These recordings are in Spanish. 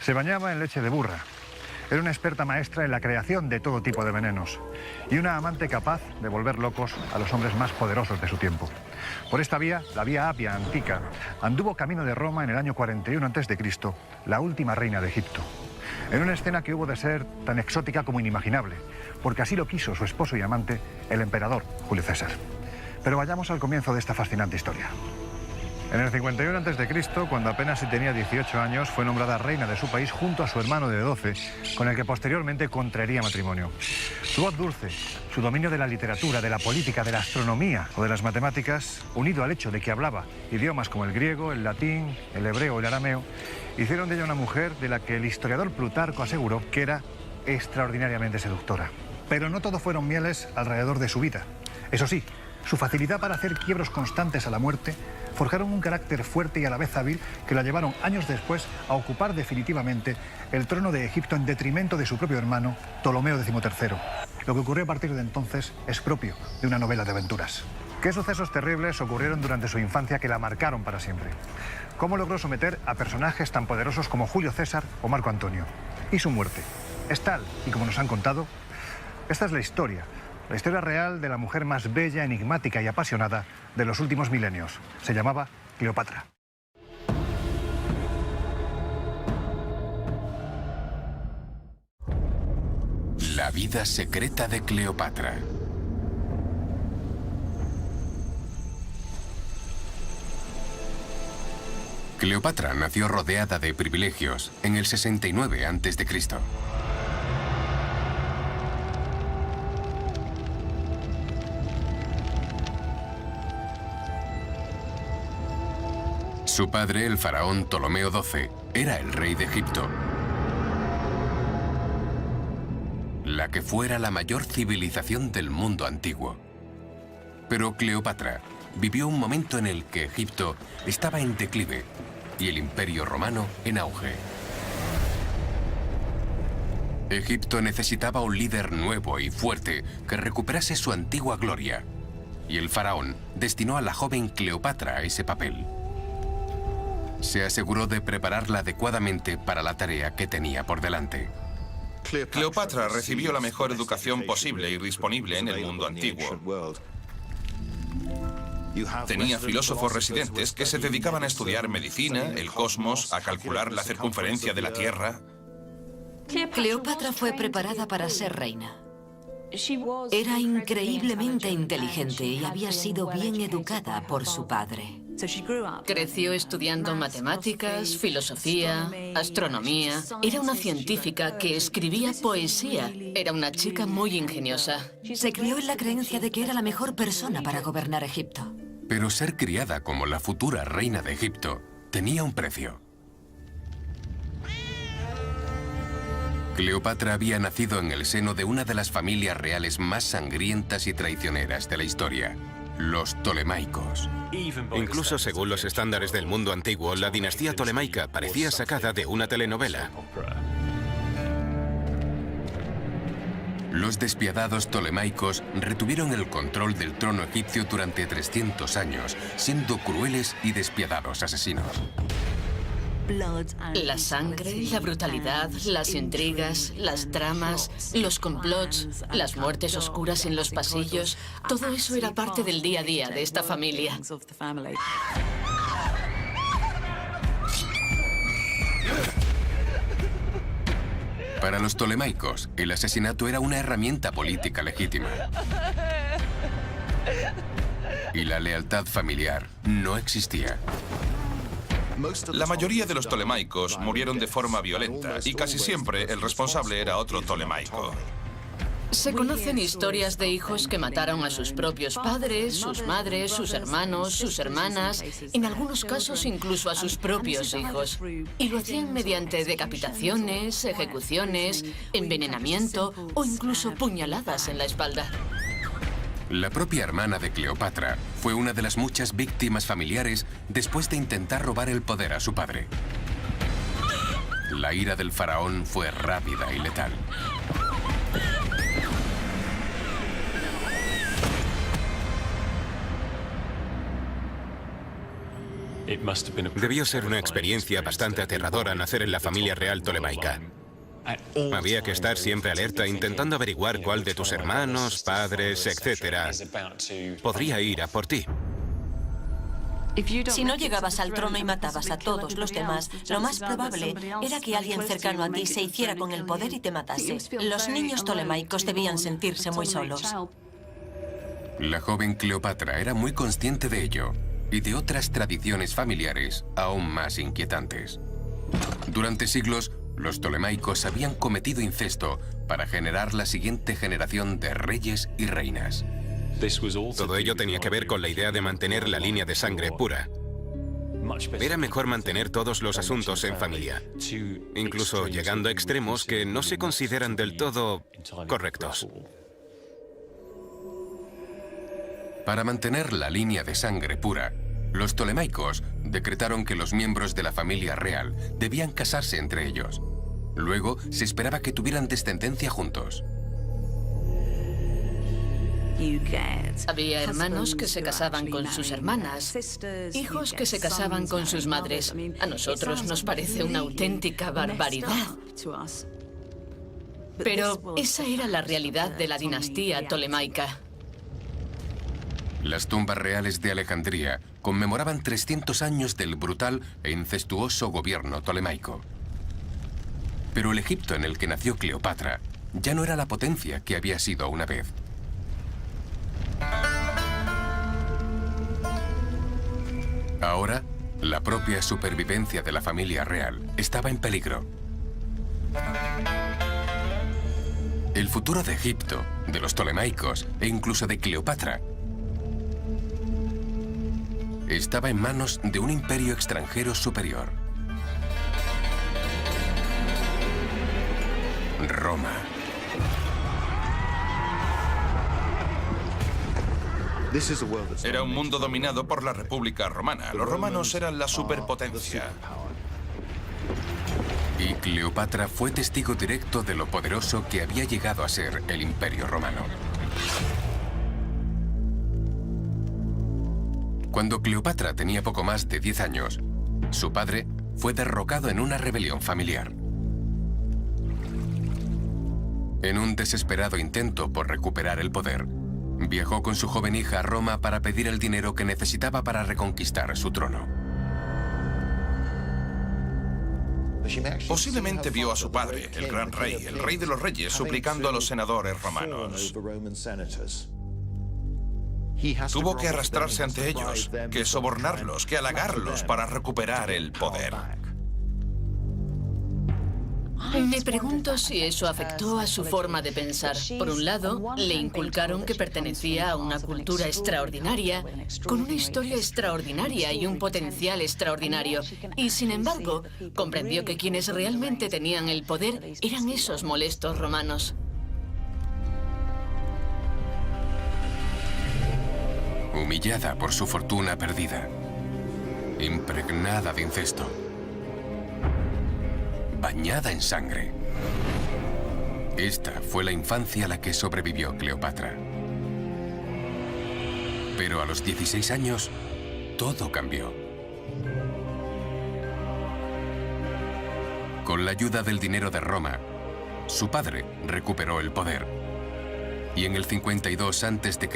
Se bañaba en leche de burra. Era una experta maestra en la creación de todo tipo de venenos y una amante capaz de volver locos a los hombres más poderosos de su tiempo. Por esta vía, la vía Apia antica, anduvo camino de Roma en el año 41 a.C., la última reina de Egipto. En una escena que hubo de ser tan exótica como inimaginable, porque así lo quiso su esposo y amante, el emperador Julio César. Pero vayamos al comienzo de esta fascinante historia. En el 51 a.C., cuando apenas si tenía 18 años, fue nombrada reina de su país junto a su hermano de 12, con el que posteriormente contraería matrimonio. Su voz dulce, su dominio de la literatura, de la política, de la astronomía o de las matemáticas, unido al hecho de que hablaba idiomas como el griego, el latín, el hebreo o el arameo, hicieron de ella una mujer de la que el historiador Plutarco aseguró que era extraordinariamente seductora. Pero no todo fueron mieles alrededor de su vida. Eso sí, su facilidad para hacer quiebros constantes a la muerte forjaron un carácter fuerte y a la vez hábil que la llevaron años después a ocupar definitivamente el trono de Egipto en detrimento de su propio hermano, Ptolomeo XIII. Lo que ocurrió a partir de entonces es propio de una novela de aventuras. ¿Qué sucesos terribles ocurrieron durante su infancia que la marcaron para siempre? ¿Cómo logró someter a personajes tan poderosos como Julio César o Marco Antonio? ¿Y su muerte? ¿Es tal y como nos han contado? Esta es la historia real de la mujer más bella, enigmática y apasionada de los últimos milenios. Se llamaba Cleopatra. La vida secreta de Cleopatra. Cleopatra nació rodeada de privilegios en el 69 a.C. Su padre, el faraón Ptolomeo XII, era el rey de Egipto, la que fuera la mayor civilización del mundo antiguo. Pero Cleopatra vivió un momento en el que Egipto estaba en declive y el Imperio Romano en auge. Egipto necesitaba un líder nuevo y fuerte que recuperase su antigua gloria, y el faraón destinó a la joven Cleopatra a ese papel. Se aseguró de prepararla adecuadamente para la tarea que tenía por delante. Cleopatra recibió la mejor educación posible y disponible en el mundo antiguo. Tenía filósofos residentes que se dedicaban a estudiar medicina, el cosmos, a calcular la circunferencia de la Tierra. Cleopatra fue preparada para ser reina. Era increíblemente inteligente y había sido bien educada por su padre. Creció estudiando matemáticas, filosofía, astronomía. Era una científica que escribía poesía. Era una chica muy ingeniosa. Se crió en la creencia de que era la mejor persona para gobernar Egipto. Pero ser criada como la futura reina de Egipto tenía un precio. Cleopatra había nacido en el seno de una de las familias reales más sangrientas y traicioneras de la historia, los Ptolemaicos. Incluso según los estándares del mundo antiguo, la dinastía Ptolemaica parecía sacada de una telenovela. Los despiadados Ptolemaicos retuvieron el control del trono egipcio durante 300 años, siendo crueles y despiadados asesinos. La sangre, la brutalidad, las intrigas, las tramas, los complots, las muertes oscuras en los pasillos, todo eso era parte del día a día de esta familia. Para los Ptolemaicos, el asesinato era una herramienta política legítima. Y la lealtad familiar no existía. La mayoría de los Ptolemaicos murieron de forma violenta y casi siempre el responsable era otro Ptolemaico. Se conocen historias de hijos que mataron a sus propios padres, sus madres, sus hermanos, sus hermanas, en algunos casos incluso a sus propios hijos. Y lo hacían mediante decapitaciones, ejecuciones, envenenamiento o incluso puñaladas en la espalda. La propia hermana de Cleopatra fue una de las muchas víctimas familiares después de intentar robar el poder a su padre. La ira del faraón fue rápida y letal. Debió ser una experiencia bastante aterradora nacer en la familia real tolemaica. Había que estar siempre alerta intentando averiguar cuál de tus hermanos, padres, etcétera, podría ir a por ti. Si no llegabas al trono y matabas a todos los demás, lo más probable era que alguien cercano a ti se hiciera con el poder y te matase. Los niños tolemaicos debían sentirse muy solos. La joven Cleopatra era muy consciente de ello y de otras tradiciones familiares aún más inquietantes. Durante siglos, los tolemaicos habían cometido incesto para generar la siguiente generación de reyes y reinas. Todo ello tenía que ver con la idea de mantener la línea de sangre pura. Era mejor mantener todos los asuntos en familia, incluso llegando a extremos que no se consideran del todo correctos. Para mantener la línea de sangre pura, los tolemaicos decretaron que los miembros de la familia real debían casarse entre ellos. Luego, se esperaba que tuvieran descendencia juntos. Había hermanos que se casaban con sus hermanas, hijos que se casaban con sus madres. A nosotros nos parece una auténtica barbaridad. Pero esa era la realidad de la dinastía tolemaica. Las tumbas reales de Alejandría conmemoraban 300 años del brutal e incestuoso gobierno tolemaico. Pero el Egipto en el que nació Cleopatra ya no era la potencia que había sido una vez. Ahora, la propia supervivencia de la familia real estaba en peligro. El futuro de Egipto, de los tolemaicos e incluso de Cleopatra estaba en manos de un imperio extranjero superior. Roma. Era un mundo dominado por la República Romana. Los romanos eran la superpotencia. Y Cleopatra fue testigo directo de lo poderoso que había llegado a ser el Imperio Romano. Cuando Cleopatra tenía poco más de 10 años, su padre fue derrocado en una rebelión familiar. En un desesperado intento por recuperar el poder, viajó con su joven hija a Roma para pedir el dinero que necesitaba para reconquistar su trono. Posiblemente vio a su padre, el gran rey, el rey de los reyes, suplicando a los senadores romanos. Tuvo que arrastrarse ante ellos, que sobornarlos, que halagarlos para recuperar el poder. Me pregunto si eso afectó a su forma de pensar. Por un lado, le inculcaron que pertenecía a una cultura extraordinaria, con una historia extraordinaria y un potencial extraordinario. Y sin embargo, comprendió que quienes realmente tenían el poder eran esos molestos romanos. Humillada por su fortuna perdida, impregnada de incesto, bañada en sangre. Esta fue la infancia a la que sobrevivió Cleopatra. Pero a los 16 años, todo cambió. Con la ayuda del dinero de Roma, su padre recuperó el poder. Y en el 52 a.C.,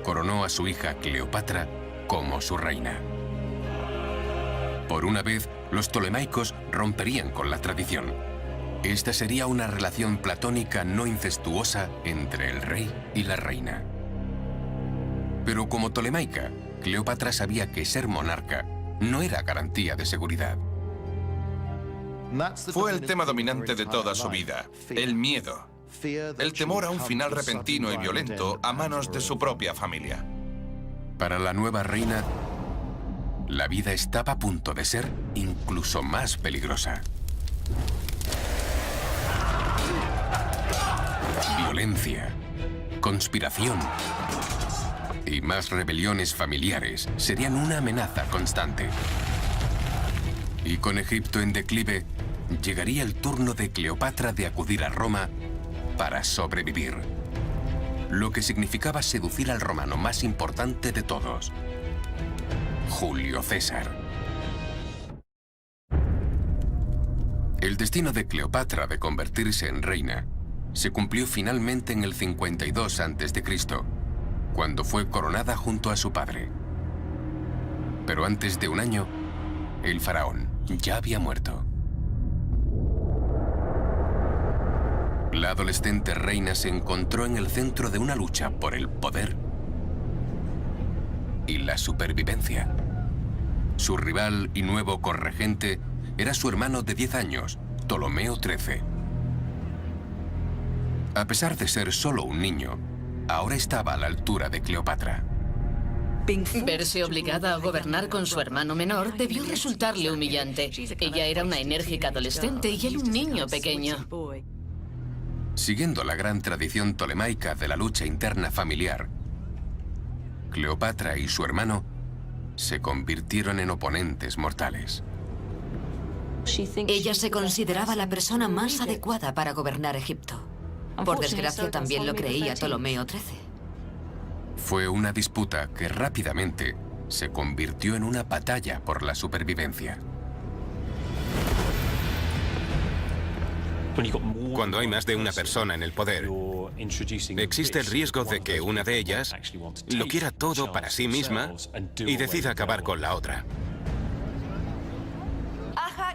coronó a su hija Cleopatra como su reina. Por una vez, los tolemaicos romperían con la tradición. Esta sería una relación platónica no incestuosa entre el rey y la reina. Pero como tolemaica, Cleopatra sabía que ser monarca no era garantía de seguridad. Fue el tema dominante de toda su vida, el miedo. El temor a un final repentino y violento a manos de su propia familia. Para la nueva reina, la vida estaba a punto de ser incluso más peligrosa. Violencia, conspiración y más rebeliones familiares serían una amenaza constante. Y con Egipto en declive, llegaría el turno de Cleopatra de acudir a Roma para sobrevivir. Lo que significaba seducir al romano más importante de todos, Julio César. El destino de Cleopatra de convertirse en reina se cumplió finalmente en el 52 a.C., cuando fue coronada junto a su padre. Pero antes de un año, el faraón ya había muerto. La adolescente reina se encontró en el centro de una lucha por el poder y la supervivencia. Su rival y nuevo corregente era su hermano de 10 años, Ptolomeo XIII. A pesar de ser solo un niño, ahora estaba a la altura de Cleopatra. Verse obligada a gobernar con su hermano menor debió resultarle humillante. Ella era una enérgica adolescente y él un niño pequeño. Siguiendo la gran tradición tolemaica de la lucha interna familiar, Cleopatra y su hermano se convirtieron en oponentes mortales. Ella se consideraba la persona más adecuada para gobernar Egipto. Por desgracia, también lo creía Ptolomeo XIII. Fue una disputa que rápidamente se convirtió en una batalla por la supervivencia. Cuando hay más de una persona en el poder, existe el riesgo de que una de ellas lo quiera todo para sí misma y decida acabar con la otra.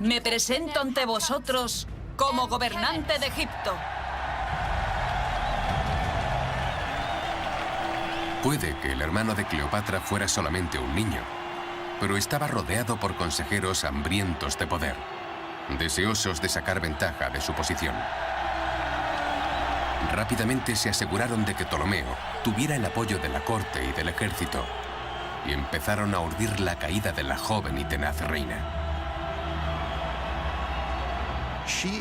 Me presento ante vosotros como gobernante de Egipto. Puede que el hermano de Cleopatra fuera solamente un niño, pero estaba rodeado por consejeros hambrientos de poder, deseosos de sacar ventaja de su posición. Rápidamente se aseguraron de que Ptolomeo tuviera el apoyo de la corte y del ejército, y empezaron a urdir la caída de la joven y tenaz reina.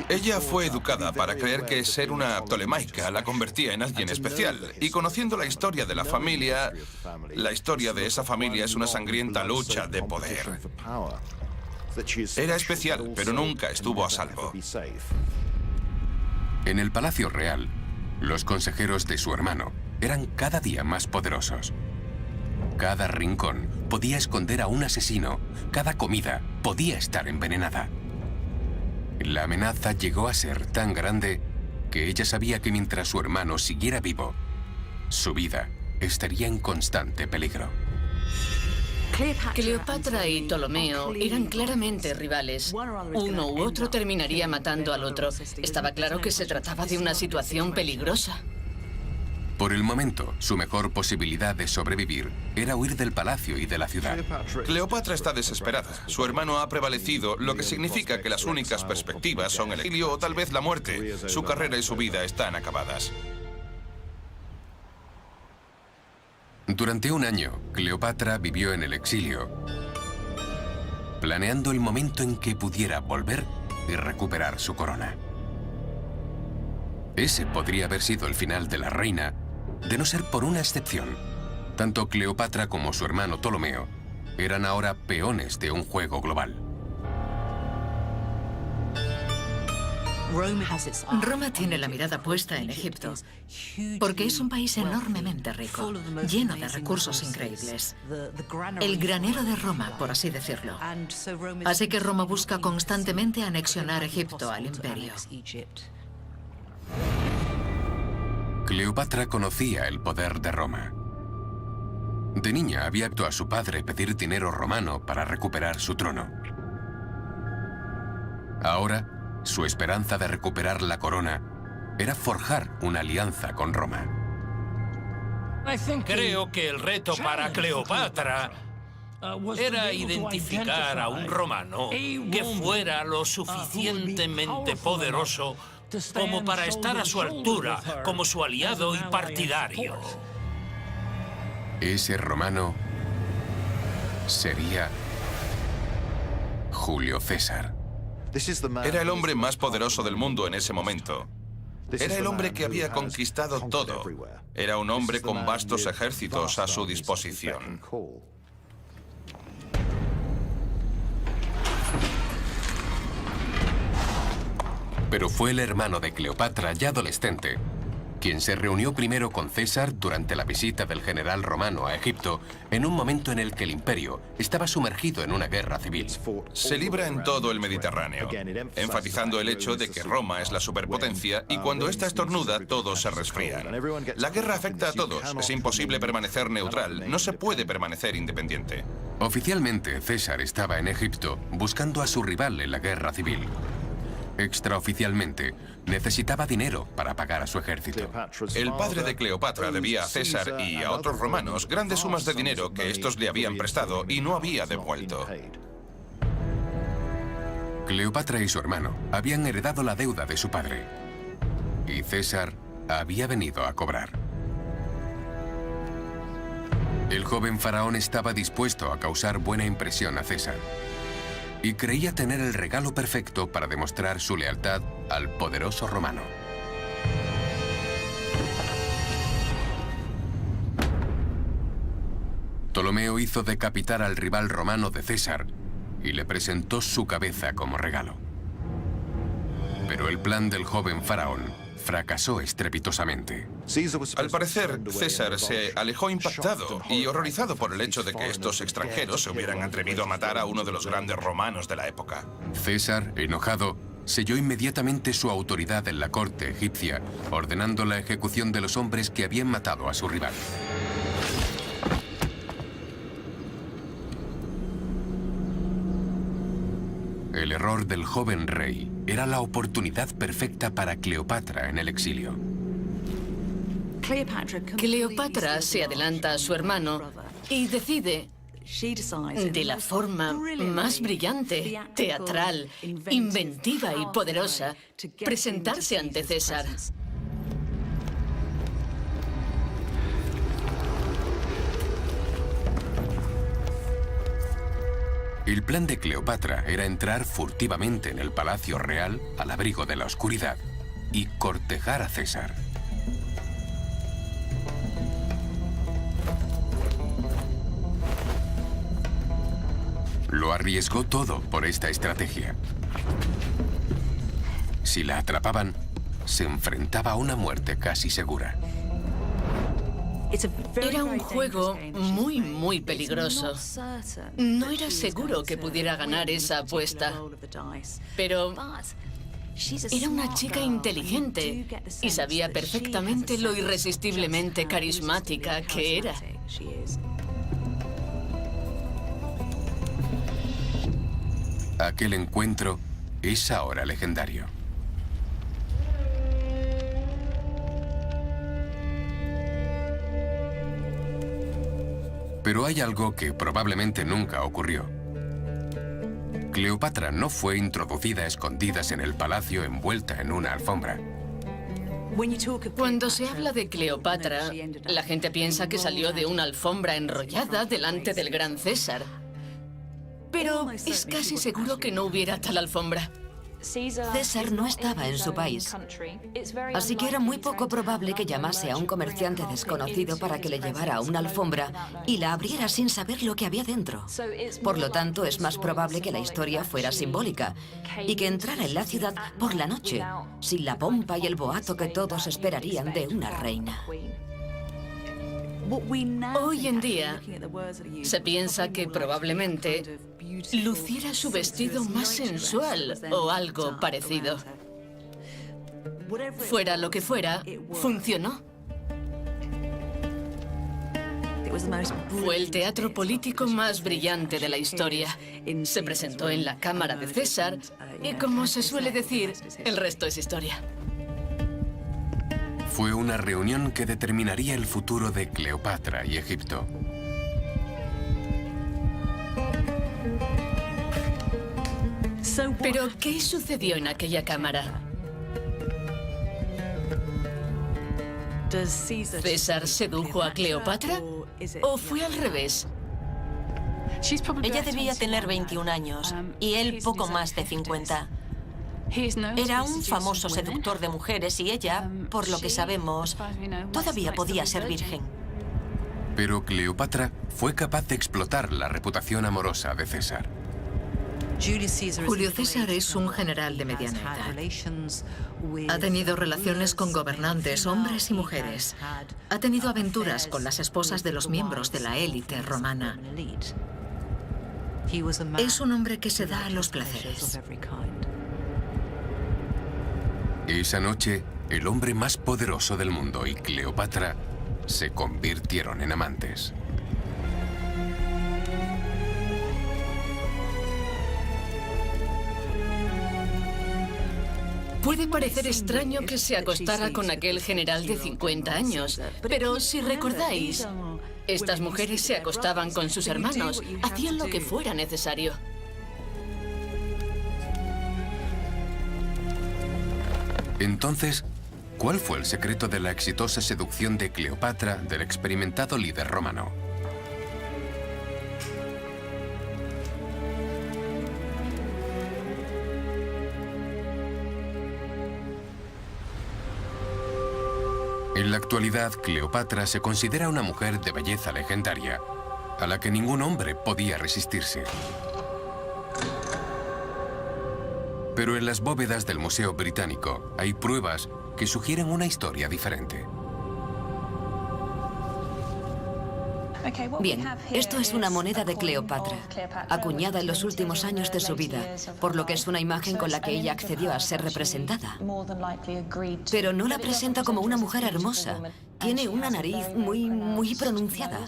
Ella fue educada para creer que ser una tolemaica la convertía en alguien especial. Y conociendo la historia de la familia, la historia de esa familia es una sangrienta lucha de poder. Era especial, pero nunca estuvo a salvo. En el Palacio Real, los consejeros de su hermano eran cada día más poderosos. Cada rincón podía esconder a un asesino, cada comida podía estar envenenada. La amenaza llegó a ser tan grande que ella sabía que mientras su hermano siguiera vivo, su vida estaría en constante peligro. Cleopatra y Ptolomeo eran claramente rivales. Uno u otro terminaría matando al otro. Estaba claro que se trataba de una situación peligrosa. Por el momento, su mejor posibilidad de sobrevivir era huir del palacio y de la ciudad. Cleopatra está desesperada. Su hermano ha prevalecido, lo que significa que las únicas perspectivas son el exilio o tal vez la muerte. Su carrera y su vida están acabadas. Durante un año, Cleopatra vivió en el exilio, planeando el momento en que pudiera volver y recuperar su corona. Ese podría haber sido el final de la reina, de no ser por una excepción. Tanto Cleopatra como su hermano Ptolomeo eran ahora peones de un juego global. Roma tiene la mirada puesta en Egipto, porque es un país enormemente rico, lleno de recursos increíbles. El granero de Roma, por así decirlo. Así que Roma busca constantemente anexionar Egipto al imperio. Cleopatra conocía el poder de Roma. De niña había visto a su padre pedir dinero romano para recuperar su trono. Ahora, su esperanza de recuperar la corona era forjar una alianza con Roma. Creo que el reto para Cleopatra era identificar a un romano que fuera lo suficientemente poderoso como para estar a su altura, como su aliado y partidario. Ese romano sería Julio César. Era el hombre más poderoso del mundo en ese momento. Era el hombre que había conquistado todo. Era un hombre con vastos ejércitos a su disposición. Pero fue el hermano de Cleopatra, ya adolescente, quien se reunió primero con César durante la visita del general romano a Egipto, en un momento en el que el imperio estaba sumergido en una guerra civil. Se libra en todo el Mediterráneo, enfatizando el hecho de que Roma es la superpotencia y cuando ésta estornuda, todos se resfrían. La guerra afecta a todos, es imposible permanecer neutral, no se puede permanecer independiente. Oficialmente, César estaba en Egipto buscando a su rival en la guerra civil. Extraoficialmente, necesitaba dinero para pagar a su ejército. El padre de Cleopatra debía a César y a otros romanos grandes sumas de dinero que estos le habían prestado y no había devuelto. Cleopatra y su hermano habían heredado la deuda de su padre. Y César había venido a cobrar. El joven faraón estaba dispuesto a causar buena impresión a César. Y creía tener el regalo perfecto para demostrar su lealtad al poderoso romano. Ptolomeo hizo decapitar al rival romano de César y le presentó su cabeza como regalo. Pero el plan del joven faraón fracasó estrepitosamente. Al parecer, César se alejó impactado y horrorizado por el hecho de que estos extranjeros se hubieran atrevido a matar a uno de los grandes romanos de la época. César, enojado, selló inmediatamente su autoridad en la corte egipcia, ordenando la ejecución de los hombres que habían matado a su rival. El error del joven rey era la oportunidad perfecta para Cleopatra en el exilio. Cleopatra se adelanta a su hermano y decide, de la forma más brillante, teatral, inventiva y poderosa, presentarse ante César. El plan de Cleopatra era entrar furtivamente en el palacio real al abrigo de la oscuridad y cortejar a César. Lo arriesgó todo por esta estrategia. Si la atrapaban, se enfrentaba a una muerte casi segura. Era un juego muy peligroso. No era seguro que pudiera ganar esa apuesta. Pero era una chica inteligente y sabía perfectamente lo irresistiblemente carismática que era. Aquel encuentro es ahora legendario. Pero hay algo que probablemente nunca ocurrió. Cleopatra no fue introducida a escondidas en el palacio envuelta en una alfombra. Cuando se habla de Cleopatra, la gente piensa que salió de una alfombra enrollada delante del gran César. Pero es casi seguro que no hubiera tal alfombra. César no estaba en su país, así que era muy poco probable que llamase a un comerciante desconocido para que le llevara a una alfombra y la abriera sin saber lo que había dentro. Por lo tanto, es más probable que la historia fuera simbólica y que entrara en la ciudad por la noche, sin la pompa y el boato que todos esperarían de una reina. Hoy en día, se piensa que probablemente luciera su vestido más sensual o algo parecido. Fuera lo que fuera, funcionó. Fue el teatro político más brillante de la historia. Se presentó en la cámara de César y, como se suele decir, el resto es historia. Fue una reunión que determinaría el futuro de Cleopatra y Egipto. ¿Pero qué sucedió en aquella cámara? ¿César sedujo a Cleopatra? ¿O fue al revés? Ella debía tener 21 años y él poco más de 50. Era un famoso seductor de mujeres y ella, por lo que sabemos, todavía podía ser virgen. Pero Cleopatra fue capaz de explotar la reputación amorosa de César. Julio César es un general de mediana edad. Ha tenido relaciones con gobernantes, hombres y mujeres. Ha tenido aventuras con las esposas de los miembros de la élite romana. Es un hombre que se da a los placeres. Esa noche, el hombre más poderoso del mundo y Cleopatra se convirtieron en amantes. Puede parecer extraño que se acostara con aquel general de 50 años, pero si recordáis, estas mujeres se acostaban con sus hermanos, hacían lo que fuera necesario. Entonces, ¿cuál fue el secreto de la exitosa seducción de Cleopatra del experimentado líder romano? En la actualidad, Cleopatra se considera una mujer de belleza legendaria, a la que ningún hombre podía resistirse. Pero en las bóvedas del Museo Británico hay pruebas que sugieren una historia diferente. Bien, esto es una moneda de Cleopatra, acuñada en los últimos años de su vida, por lo que es una imagen con la que ella accedió a ser representada. Pero no la presenta como una mujer hermosa. Tiene una nariz muy pronunciada.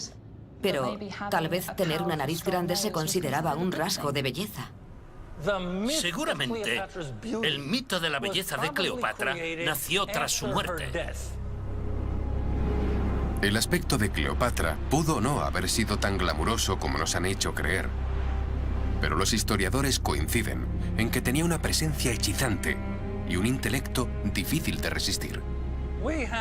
Pero tal vez tener una nariz grande se consideraba un rasgo de belleza. Seguramente, el mito de la belleza de Cleopatra nació tras su muerte. El aspecto de Cleopatra pudo o no haber sido tan glamuroso como nos han hecho creer. Pero los historiadores coinciden en que tenía una presencia hechizante y un intelecto difícil de resistir.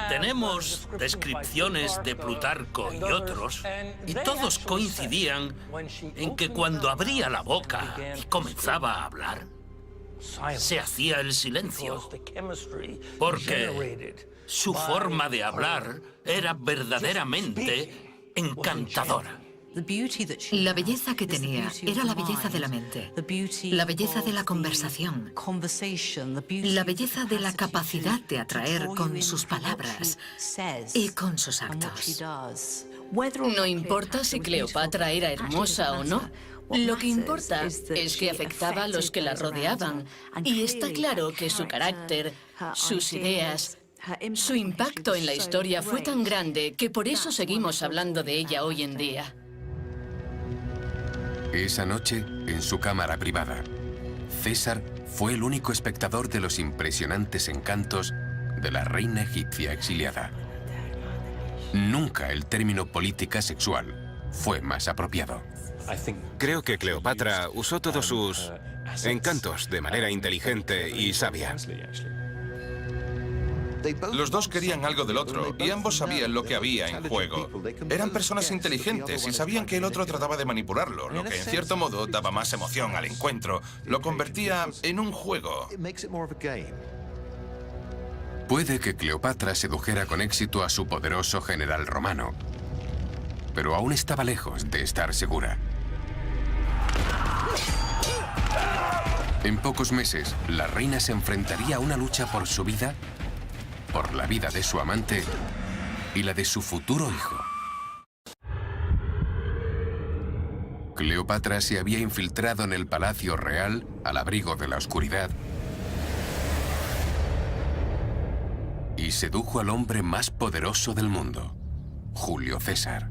Tenemos descripciones de Plutarco y otros, y todos coincidían en que cuando abría la boca y comenzaba a hablar, se hacía el silencio, porque su forma de hablar era verdaderamente encantadora. La belleza que tenía era la belleza de la mente, la belleza de la conversación, la belleza de la capacidad de atraer con sus palabras y con sus actos. No importa si Cleopatra era hermosa o no. Lo que importa es que afectaba a los que la rodeaban. Y está claro que su carácter, sus ideas, su impacto en la historia fue tan grande que por eso seguimos hablando de ella hoy en día. Esa noche, en su cámara privada, César fue el único espectador de los impresionantes encantos de la reina egipcia exiliada. Nunca el término política sexual fue más apropiado. Creo que Cleopatra usó todos sus encantos de manera inteligente y sabia. Los dos querían algo del otro y ambos sabían lo que había en juego. Eran personas inteligentes y sabían que el otro trataba de manipularlo, lo que en cierto modo daba más emoción al encuentro. Lo convertía en un juego. Puede que Cleopatra sedujera con éxito a su poderoso general romano, pero aún estaba lejos de estar segura. En pocos meses, la reina se enfrentaría a una lucha por su vida, por la vida de su amante y la de su futuro hijo. Cleopatra se había infiltrado en el palacio real al abrigo de la oscuridad y sedujo al hombre más poderoso del mundo, Julio César.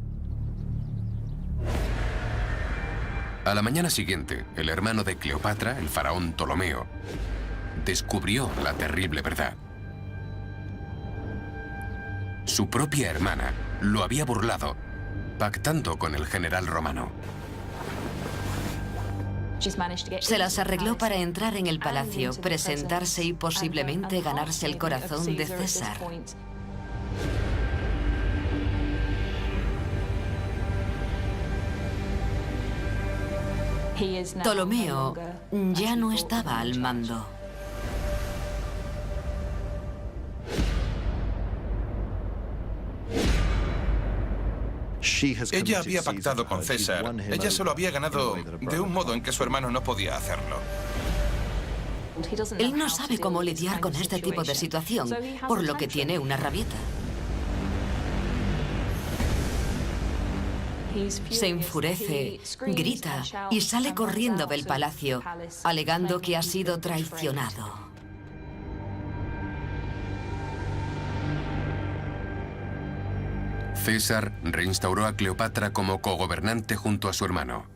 A la mañana siguiente, el hermano de Cleopatra, el faraón Ptolomeo, descubrió la terrible verdad. Su propia hermana lo había burlado, pactando con el general romano. Se las arregló para entrar en el palacio, presentarse y posiblemente ganarse el corazón de César. Ptolomeo ya no estaba al mando. Ella había pactado con César. Ella se lo había ganado de un modo en que su hermano no podía hacerlo. Él no sabe cómo lidiar con este tipo de situación, por lo que tiene una rabieta. Se enfurece, grita y sale corriendo del palacio, alegando que ha sido traicionado. César reinstauró a Cleopatra como cogobernante junto a su hermano.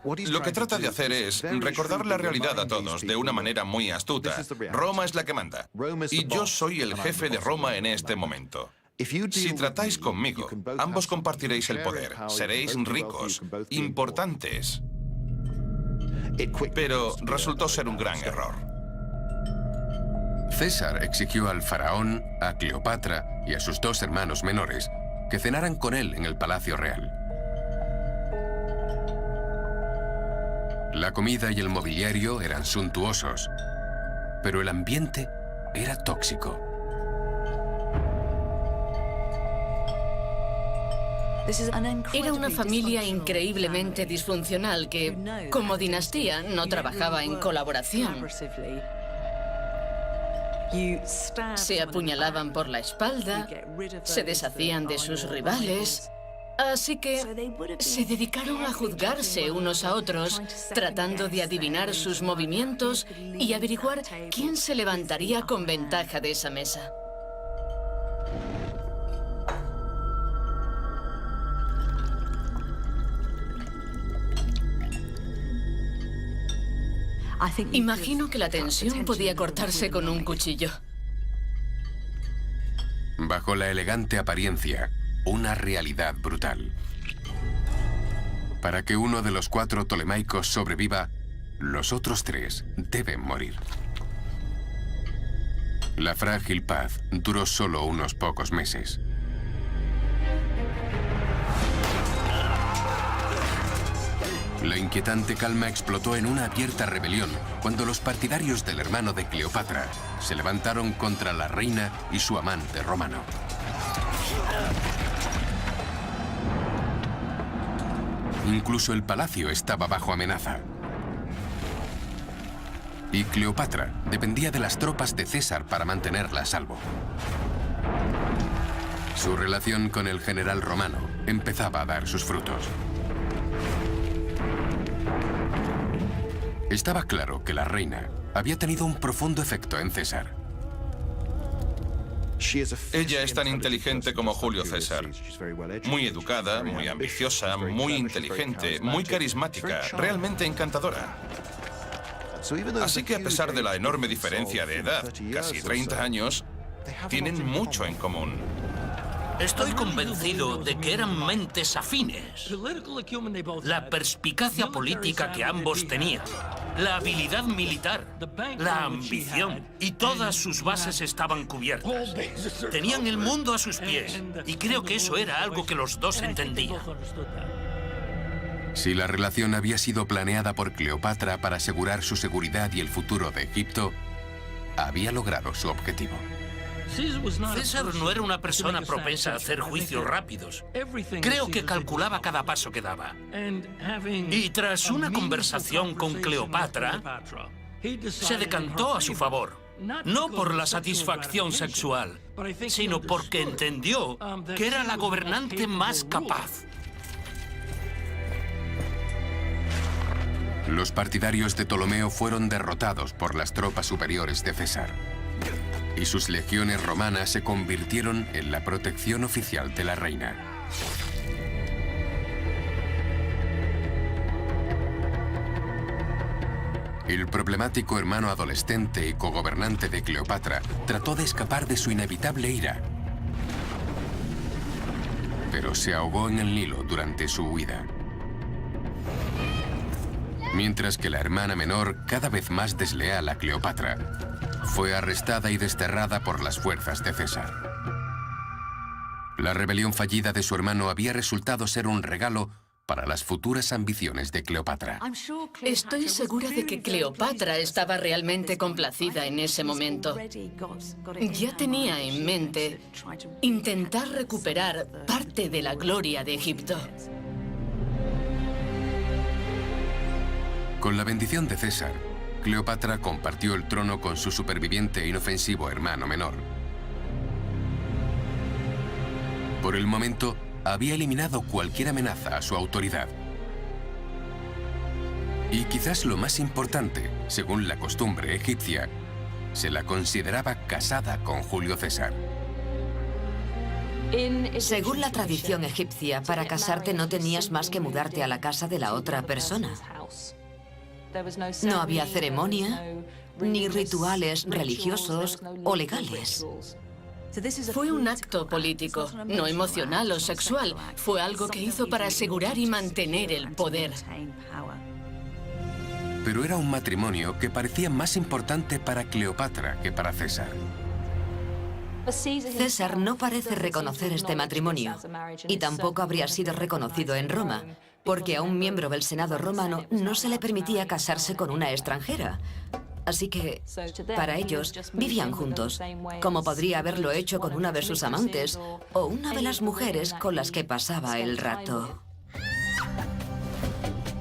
Lo que trata de hacer es recordar la realidad a todos de una manera muy astuta. Roma es la que manda. Y yo soy el jefe de Roma en este momento. Si tratáis conmigo, ambos compartiréis el poder. Seréis ricos, importantes. Pero resultó ser un gran error. César exigió al faraón, a Cleopatra y a sus dos hermanos menores que cenaran con él en el palacio real. La comida y el mobiliario eran suntuosos, pero el ambiente era tóxico. Era una familia increíblemente disfuncional que, como dinastía, no trabajaba en colaboración. Se apuñalaban por la espalda, se deshacían de sus rivales, así que se dedicaron a juzgarse unos a otros, tratando de adivinar sus movimientos y averiguar quién se levantaría con ventaja de esa mesa. Imagino que la tensión podía cortarse con un cuchillo. Bajo la elegante apariencia, una realidad brutal. Para que uno de los 4 tolemaicos sobreviva, los otros 3 deben morir. La frágil paz duró solo unos pocos meses. La inquietante calma explotó en una abierta rebelión cuando los partidarios del hermano de Cleopatra se levantaron contra la reina y su amante romano. Incluso el palacio estaba bajo amenaza. Y Cleopatra dependía de las tropas de César para mantenerla a salvo. Su relación con el general romano empezaba a dar sus frutos. Estaba claro que la reina había tenido un profundo efecto en César. Ella es tan inteligente como Julio César. Muy educada, muy ambiciosa, muy inteligente, muy carismática, realmente encantadora. Así que a pesar de la enorme diferencia de edad, casi 30 años, tienen mucho en común. Estoy convencido de que eran mentes afines. La perspicacia política que ambos tenían, la habilidad militar, la ambición y todas sus bases estaban cubiertas. Tenían el mundo a sus pies y creo que eso era algo que los dos entendían. Si la relación había sido planeada por Cleopatra para asegurar su seguridad y el futuro de Egipto, había logrado su objetivo. César no era una persona propensa a hacer juicios rápidos. Creo que calculaba cada paso que daba. Y tras una conversación con Cleopatra, se decantó a su favor. No por la satisfacción sexual, sino porque entendió que era la gobernante más capaz. Los partidarios de Ptolomeo fueron derrotados por las tropas superiores de César. Y sus legiones romanas se convirtieron en la protección oficial de la reina. El problemático hermano adolescente y cogobernante de Cleopatra trató de escapar de su inevitable ira, pero se ahogó en el Nilo durante su huida. Mientras que la hermana menor, cada vez más desleal a Cleopatra, fue arrestada y desterrada por las fuerzas de César. La rebelión fallida de su hermano había resultado ser un regalo para las futuras ambiciones de Cleopatra. Estoy segura de que Cleopatra estaba realmente complacida en ese momento. Ya tenía en mente intentar recuperar parte de la gloria de Egipto. Con la bendición de César, Cleopatra compartió el trono con su superviviente e inofensivo hermano menor. Por el momento, había eliminado cualquier amenaza a su autoridad. Y quizás lo más importante, según la costumbre egipcia, se la consideraba casada con Julio César. Según la tradición egipcia, para casarte no tenías más que mudarte a la casa de la otra persona. No había ceremonia, ni rituales religiosos o legales. Fue un acto político, no emocional o sexual. Fue algo que hizo para asegurar y mantener el poder. Pero era un matrimonio que parecía más importante para Cleopatra que para César. César no parece reconocer este matrimonio, y tampoco habría sido reconocido en Roma, porque a un miembro del Senado romano no se le permitía casarse con una extranjera. Así que, para ellos, vivían juntos, como podría haberlo hecho con una de sus amantes o una de las mujeres con las que pasaba el rato.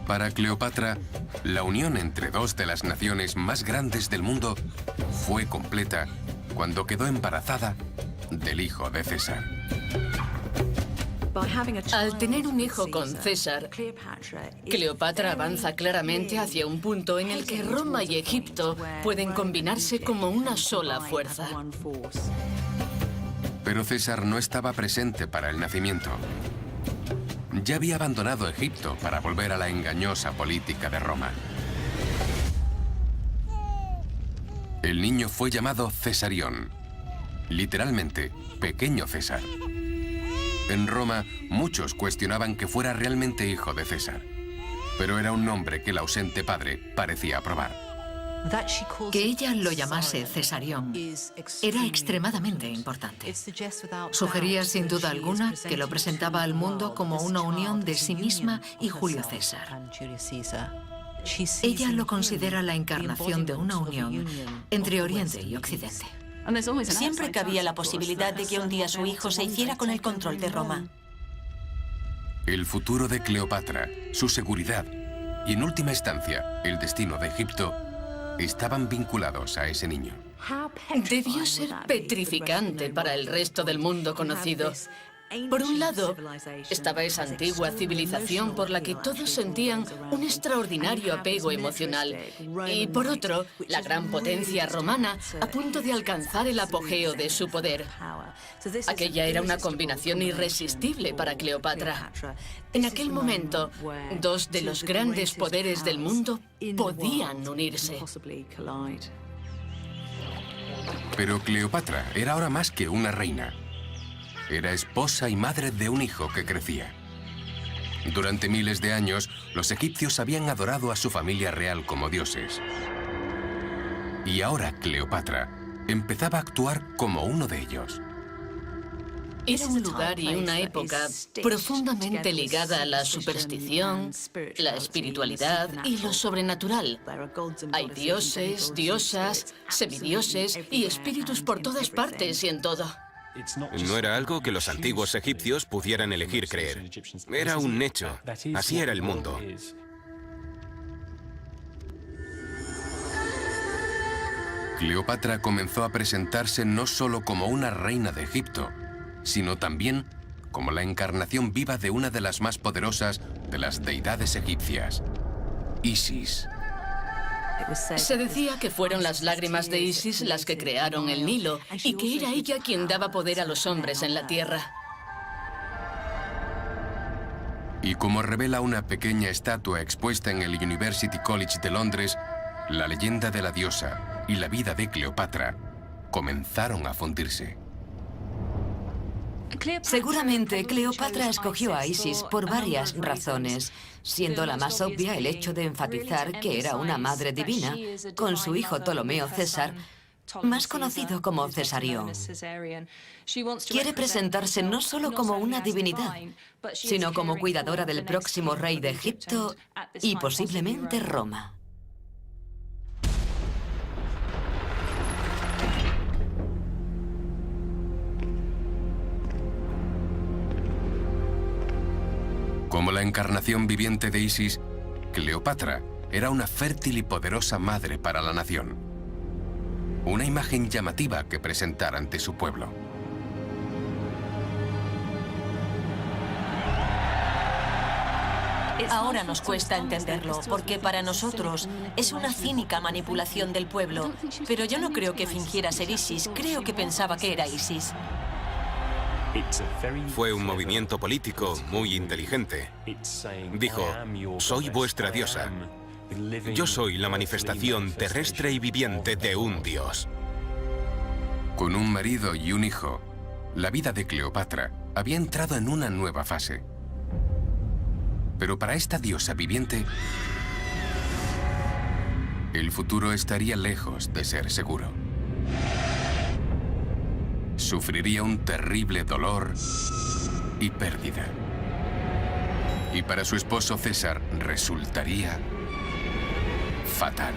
Para Cleopatra, la unión entre dos de las naciones más grandes del mundo fue completa cuando quedó embarazada del hijo de César. Al tener un hijo con César, Cleopatra avanza claramente hacia un punto en el que Roma y Egipto pueden combinarse como una sola fuerza. Pero César no estaba presente para el nacimiento. Ya había abandonado Egipto para volver a la engañosa política de Roma. El niño fue llamado Cesarión, literalmente, pequeño César. En Roma, muchos cuestionaban que fuera realmente hijo de César, pero era un nombre que el ausente padre parecía aprobar. Que ella lo llamase Cesarión era extremadamente importante. Sugería sin duda alguna que lo presentaba al mundo como una unión de sí misma y Julio César. Ella lo considera la encarnación de una unión entre Oriente y Occidente. Siempre cabía la posibilidad de que un día su hijo se hiciera con el control de Roma. El futuro de Cleopatra, su seguridad y, en última instancia, el destino de Egipto estaban vinculados a ese niño. Debió ser petrificante para el resto del mundo conocido. Por un lado, estaba esa antigua civilización por la que todos sentían un extraordinario apego emocional. Y por otro, la gran potencia romana a punto de alcanzar el apogeo de su poder. Aquella era una combinación irresistible para Cleopatra. En aquel momento, dos de los grandes poderes del mundo podían unirse. Pero Cleopatra era ahora más que una reina. Era esposa y madre de un hijo que crecía. Durante miles de años, los egipcios habían adorado a su familia real como dioses. Y ahora Cleopatra empezaba a actuar como uno de ellos. Era un lugar y una época profundamente ligada a la superstición, la espiritualidad y lo sobrenatural. Hay dioses, diosas, semidioses y espíritus por todas partes y en todo. No era algo que los antiguos egipcios pudieran elegir creer. Era un hecho. Así era el mundo. Cleopatra comenzó a presentarse no solo como una reina de Egipto, sino también como la encarnación viva de una de las más poderosas de las deidades egipcias, Isis. Se decía que fueron las lágrimas de Isis las que crearon el Nilo y que era ella quien daba poder a los hombres en la tierra. Y como revela una pequeña estatua expuesta en el University College de Londres, la leyenda de la diosa y la vida de Cleopatra comenzaron a fundirse. Seguramente Cleopatra escogió a Isis por varias razones, siendo la más obvia el hecho de enfatizar que era una madre divina, con su hijo Ptolomeo César, más conocido como Cesarión. Quiere presentarse no solo como una divinidad, sino como cuidadora del próximo rey de Egipto y posiblemente Roma. Como la encarnación viviente de Isis, Cleopatra era una fértil y poderosa madre para la nación. Una imagen llamativa que presentar ante su pueblo. Ahora nos cuesta entenderlo, porque para nosotros es una cínica manipulación del pueblo. Pero yo no creo que fingiera ser Isis, creo que pensaba que era Isis. Fue un movimiento político muy inteligente. Dijo, soy vuestra diosa. Yo soy la manifestación terrestre y viviente de un dios. Con un marido y un hijo, la vida de Cleopatra había entrado en una nueva fase. Pero para esta diosa viviente, el futuro estaría lejos de ser seguro. Sufriría un terrible dolor y pérdida. Y para su esposo César resultaría fatal.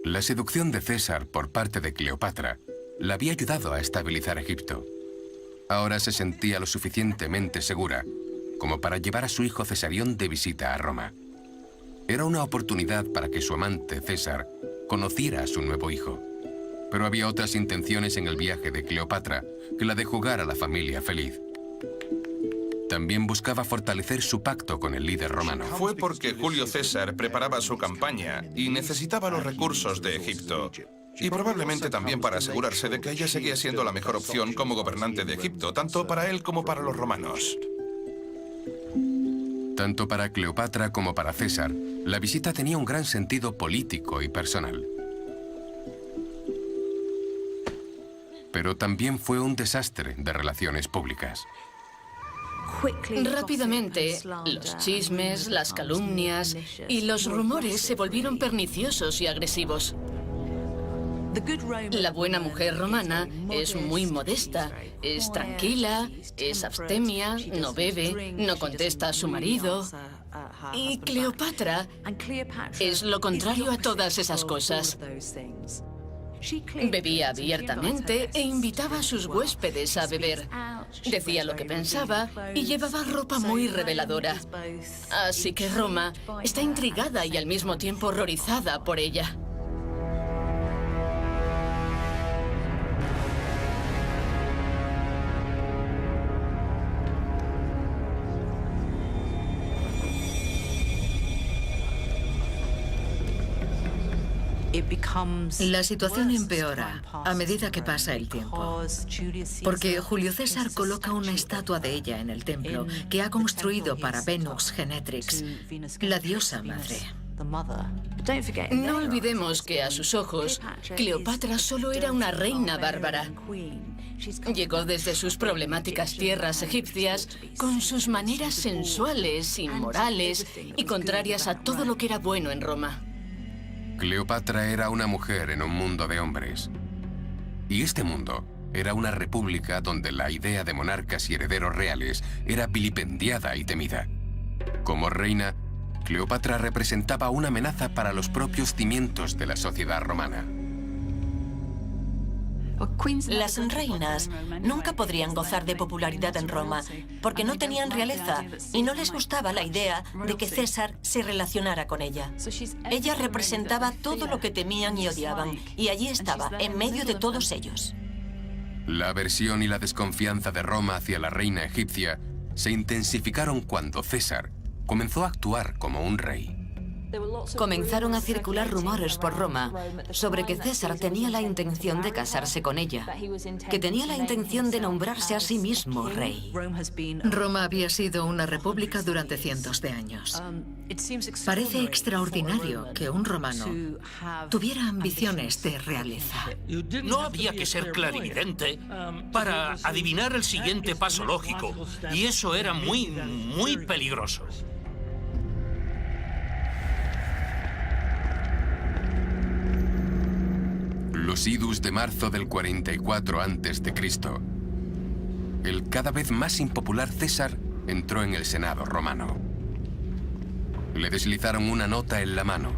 La seducción de César por parte de Cleopatra la había ayudado a estabilizar Egipto. Ahora se sentía lo suficientemente segura como para llevar a su hijo Cesarión de visita a Roma. Era una oportunidad para que su amante César conociera a su nuevo hijo. Pero había otras intenciones en el viaje de Cleopatra que la de jugar a la familia feliz. También buscaba fortalecer su pacto con el líder romano. Fue porque Julio César preparaba su campaña y necesitaba los recursos de Egipto. Y probablemente también para asegurarse de que ella seguía siendo la mejor opción como gobernante de Egipto, tanto para él como para los romanos. Tanto para Cleopatra como para César, la visita tenía un gran sentido político y personal. Pero también fue un desastre de relaciones públicas. Rápidamente, los chismes, las calumnias y los rumores se volvieron perniciosos y agresivos. La buena mujer romana es muy modesta, es tranquila, es abstemia, no bebe, no contesta a su marido. Y Cleopatra es lo contrario a todas esas cosas. Bebía abiertamente e invitaba a sus huéspedes a beber. Decía lo que pensaba y llevaba ropa muy reveladora. Así que Roma está intrigada y al mismo tiempo horrorizada por ella. La situación empeora a medida que pasa el tiempo, porque Julio César coloca una estatua de ella en el templo que ha construido para Venus Genetrix, la diosa madre. No olvidemos que a sus ojos, Cleopatra solo era una reina bárbara. Llegó desde sus problemáticas tierras egipcias con sus maneras sensuales, inmorales y contrarias a todo lo que era bueno en Roma. Cleopatra era una mujer en un mundo de hombres. Y este mundo era una república donde la idea de monarcas y herederos reales era vilipendiada y temida. Como reina, Cleopatra representaba una amenaza para los propios cimientos de la sociedad romana. Las reinas nunca podrían gozar de popularidad en Roma porque no tenían realeza y no les gustaba la idea de que César se relacionara con ella. Ella representaba todo lo que temían y odiaban y allí estaba, en medio de todos ellos. La aversión y la desconfianza de Roma hacia la reina egipcia se intensificaron cuando César comenzó a actuar como un rey. Comenzaron a circular rumores por Roma sobre que César tenía la intención de casarse con ella, que tenía la intención de nombrarse a sí mismo rey. Roma había sido una república durante cientos de años. Parece extraordinario que un romano tuviera ambiciones de realeza. No había que ser clarividente para adivinar el siguiente paso lógico, y eso era muy peligroso. los idus de marzo del 44 a.C., el cada vez más impopular César entró en el Senado romano. Le deslizaron una nota en la mano.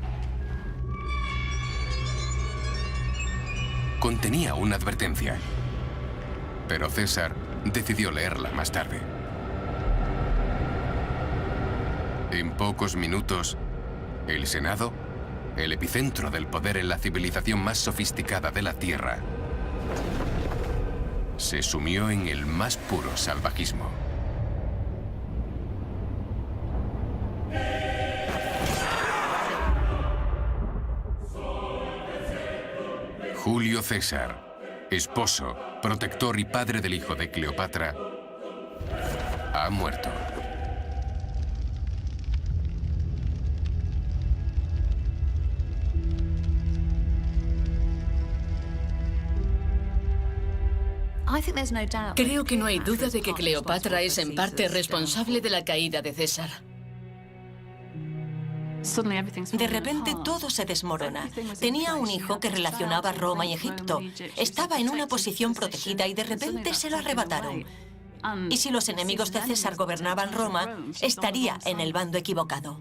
Contenía una advertencia, pero César decidió leerla más tarde. En pocos minutos, el Senado, el epicentro del poder en la civilización más sofisticada de la Tierra, se sumió en el más puro salvajismo. Julio César, esposo, protector y padre del hijo de Cleopatra, ha muerto. Creo que no hay duda de que Cleopatra es en parte responsable de la caída de César. De repente todo se desmorona. Tenía un hijo que relacionaba Roma y Egipto. Estaba en una posición protegida y de repente se lo arrebataron. Y si los enemigos de César gobernaban Roma, estaría en el bando equivocado.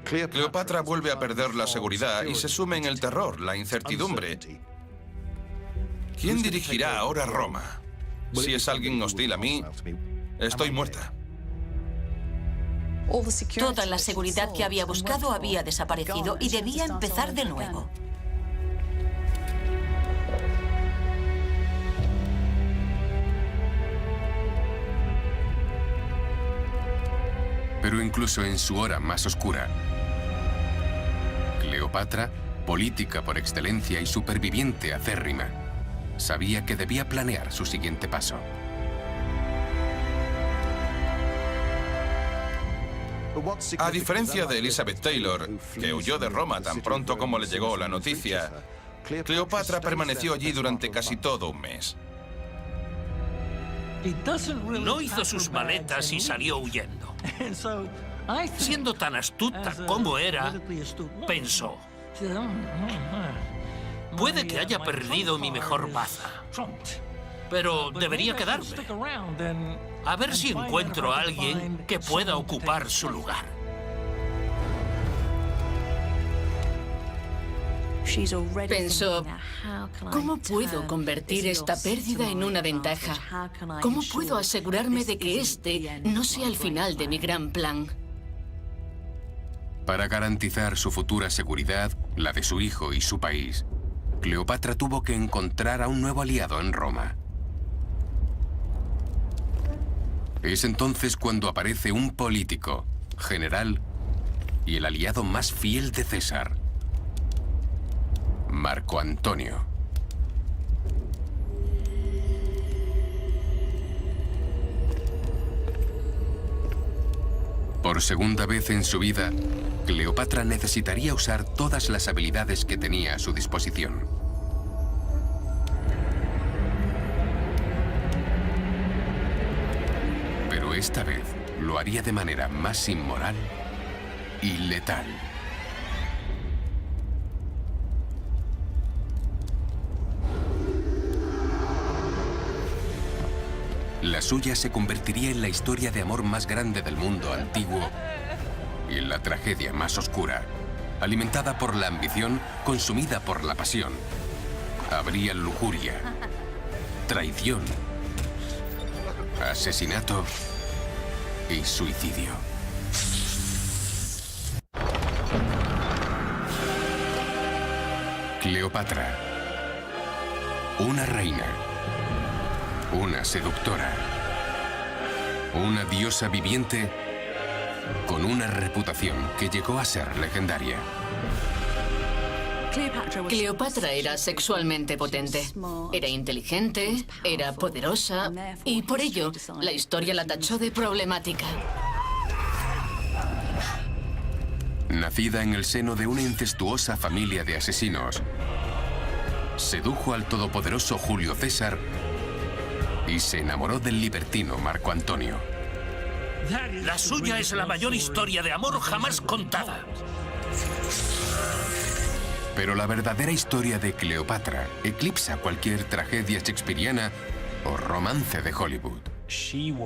Cleopatra vuelve a perder la seguridad y se sume en el terror, la incertidumbre. ¿Quién dirigirá ahora Roma? Si es alguien hostil a mí, estoy muerta. Toda la seguridad que había buscado había desaparecido y debía empezar de nuevo. Pero incluso en su hora más oscura, Cleopatra, política por excelencia y superviviente acérrima, sabía que debía planear su siguiente paso. A diferencia de Elizabeth Taylor, que huyó de Roma tan pronto como le llegó la noticia, Cleopatra permaneció allí durante casi todo un mes. No hizo sus maletas y salió huyendo. Siendo tan astuta como era, pensó: puede que haya perdido mi mejor baza, pero debería quedarme. A ver si encuentro a alguien que pueda ocupar su lugar. Pensó, ¿cómo puedo convertir esta pérdida en una ventaja? ¿Cómo puedo asegurarme de que este no sea el final de mi gran plan? Para garantizar su futura seguridad, la de su hijo y su país, Cleopatra tuvo que encontrar a un nuevo aliado en Roma. Es entonces cuando aparece un político, general y el aliado más fiel de César, Marco Antonio. Por segunda vez en su vida, Cleopatra necesitaría usar todas las habilidades que tenía a su disposición. Pero esta vez lo haría de manera más inmoral y letal. La suya se convertiría en la historia de amor más grande del mundo antiguo y en la tragedia más oscura, alimentada por la ambición, consumida por la pasión. Habría lujuria, traición, asesinato y suicidio. Cleopatra, una reina, una seductora, una diosa viviente con una reputación que llegó a ser legendaria. Cleopatra era sexualmente potente, era inteligente, era poderosa y por ello la historia la tachó de problemática. Nacida en el seno de una incestuosa familia de asesinos, sedujo al todopoderoso Julio César y se enamoró del libertino Marco Antonio. La suya es la mayor historia de amor jamás contada. Pero la verdadera historia de Cleopatra eclipsa cualquier tragedia shakespeariana o romance de Hollywood.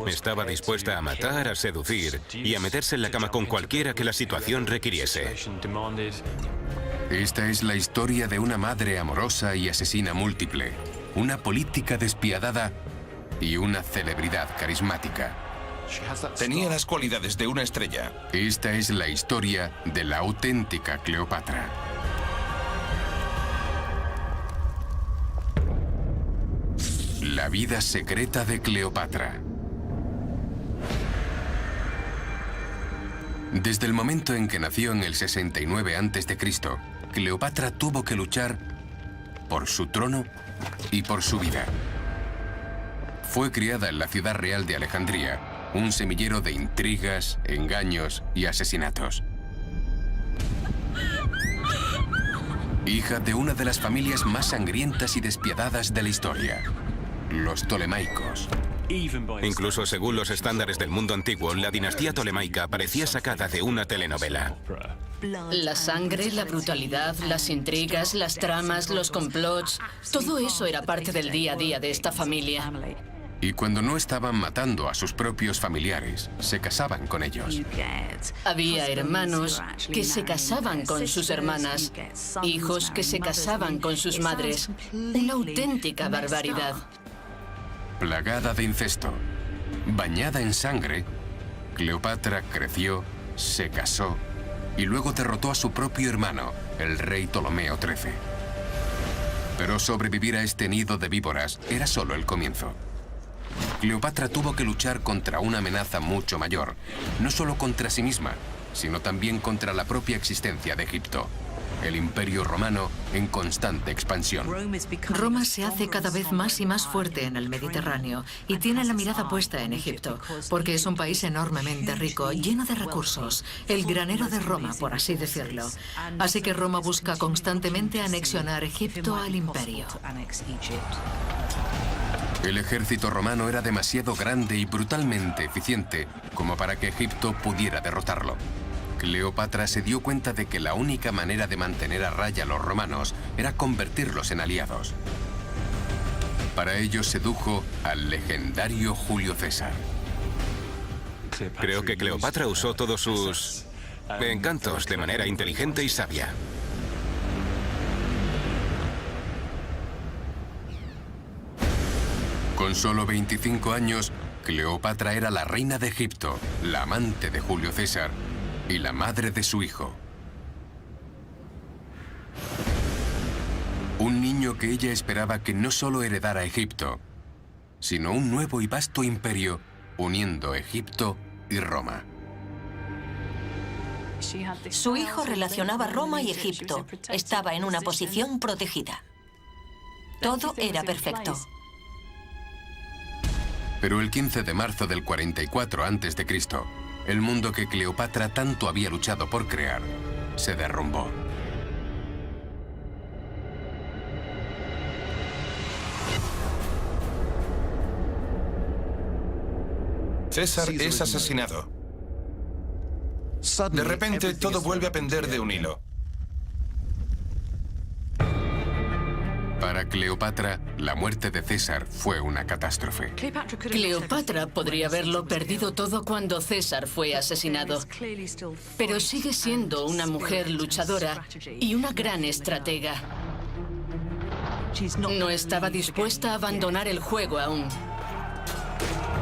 Estaba dispuesta a matar, a seducir y a meterse en la cama con cualquiera que la situación requiriese. Esta es la historia de una madre amorosa y asesina múltiple, una política despiadada y una celebridad carismática. Tenía las cualidades de una estrella. Esta es la historia de la auténtica Cleopatra. La vida secreta de Cleopatra. Desde el momento en que nació en el 69 a.C., Cleopatra tuvo que luchar por su trono y por su vida. Fue criada en la ciudad real de Alejandría, un semillero de intrigas, engaños y asesinatos. Hija de una de las familias más sangrientas y despiadadas de la historia, los Ptolemaicos. Incluso según los estándares del mundo antiguo, la dinastía tolemaica parecía sacada de una telenovela. La sangre, la brutalidad, las intrigas, las tramas, los complots, todo eso era parte del día a día de esta familia. Y cuando no estaban matando a sus propios familiares, se casaban con ellos. Había hermanos que se casaban con sus hermanas, hijos que se casaban con sus madres. Una auténtica barbaridad. Plagada de incesto, bañada en sangre, Cleopatra creció, se casó y luego derrotó a su propio hermano, el rey Ptolomeo XIII. Pero sobrevivir a este nido de víboras era solo el comienzo. Cleopatra tuvo que luchar contra una amenaza mucho mayor, no solo contra sí misma, sino también contra la propia existencia de Egipto, el Imperio Romano en constante expansión. Roma se hace cada vez más y más fuerte en el Mediterráneo y tiene la mirada puesta en Egipto, porque es un país enormemente rico, lleno de recursos, el granero de Roma, por así decirlo. Así que Roma busca constantemente anexionar Egipto al imperio. El ejército romano era demasiado grande y brutalmente eficiente como para que Egipto pudiera derrotarlo. Cleopatra se dio cuenta de que la única manera de mantener a raya a los romanos era convertirlos en aliados. Para ello sedujo al legendario Julio César. Creo que Cleopatra usó todos sus encantos de manera inteligente y sabia. Con solo 25 años, Cleopatra era la reina de Egipto, la amante de Julio César y la madre de su hijo. Un niño que ella esperaba que no solo heredara Egipto, sino un nuevo y vasto imperio uniendo Egipto y Roma. Su hijo relacionaba Roma y Egipto. Estaba en una posición protegida. Todo era perfecto. Pero el 15 de marzo del 44 a.C., el mundo que Cleopatra tanto había luchado por crear se derrumbó. César es asesinado. De repente, todo vuelve a pender de un hilo. Para Cleopatra, la muerte de César fue una catástrofe. Cleopatra podría haberlo perdido todo cuando César fue asesinado, pero sigue siendo una mujer luchadora y una gran estratega. No estaba dispuesta a abandonar el juego aún.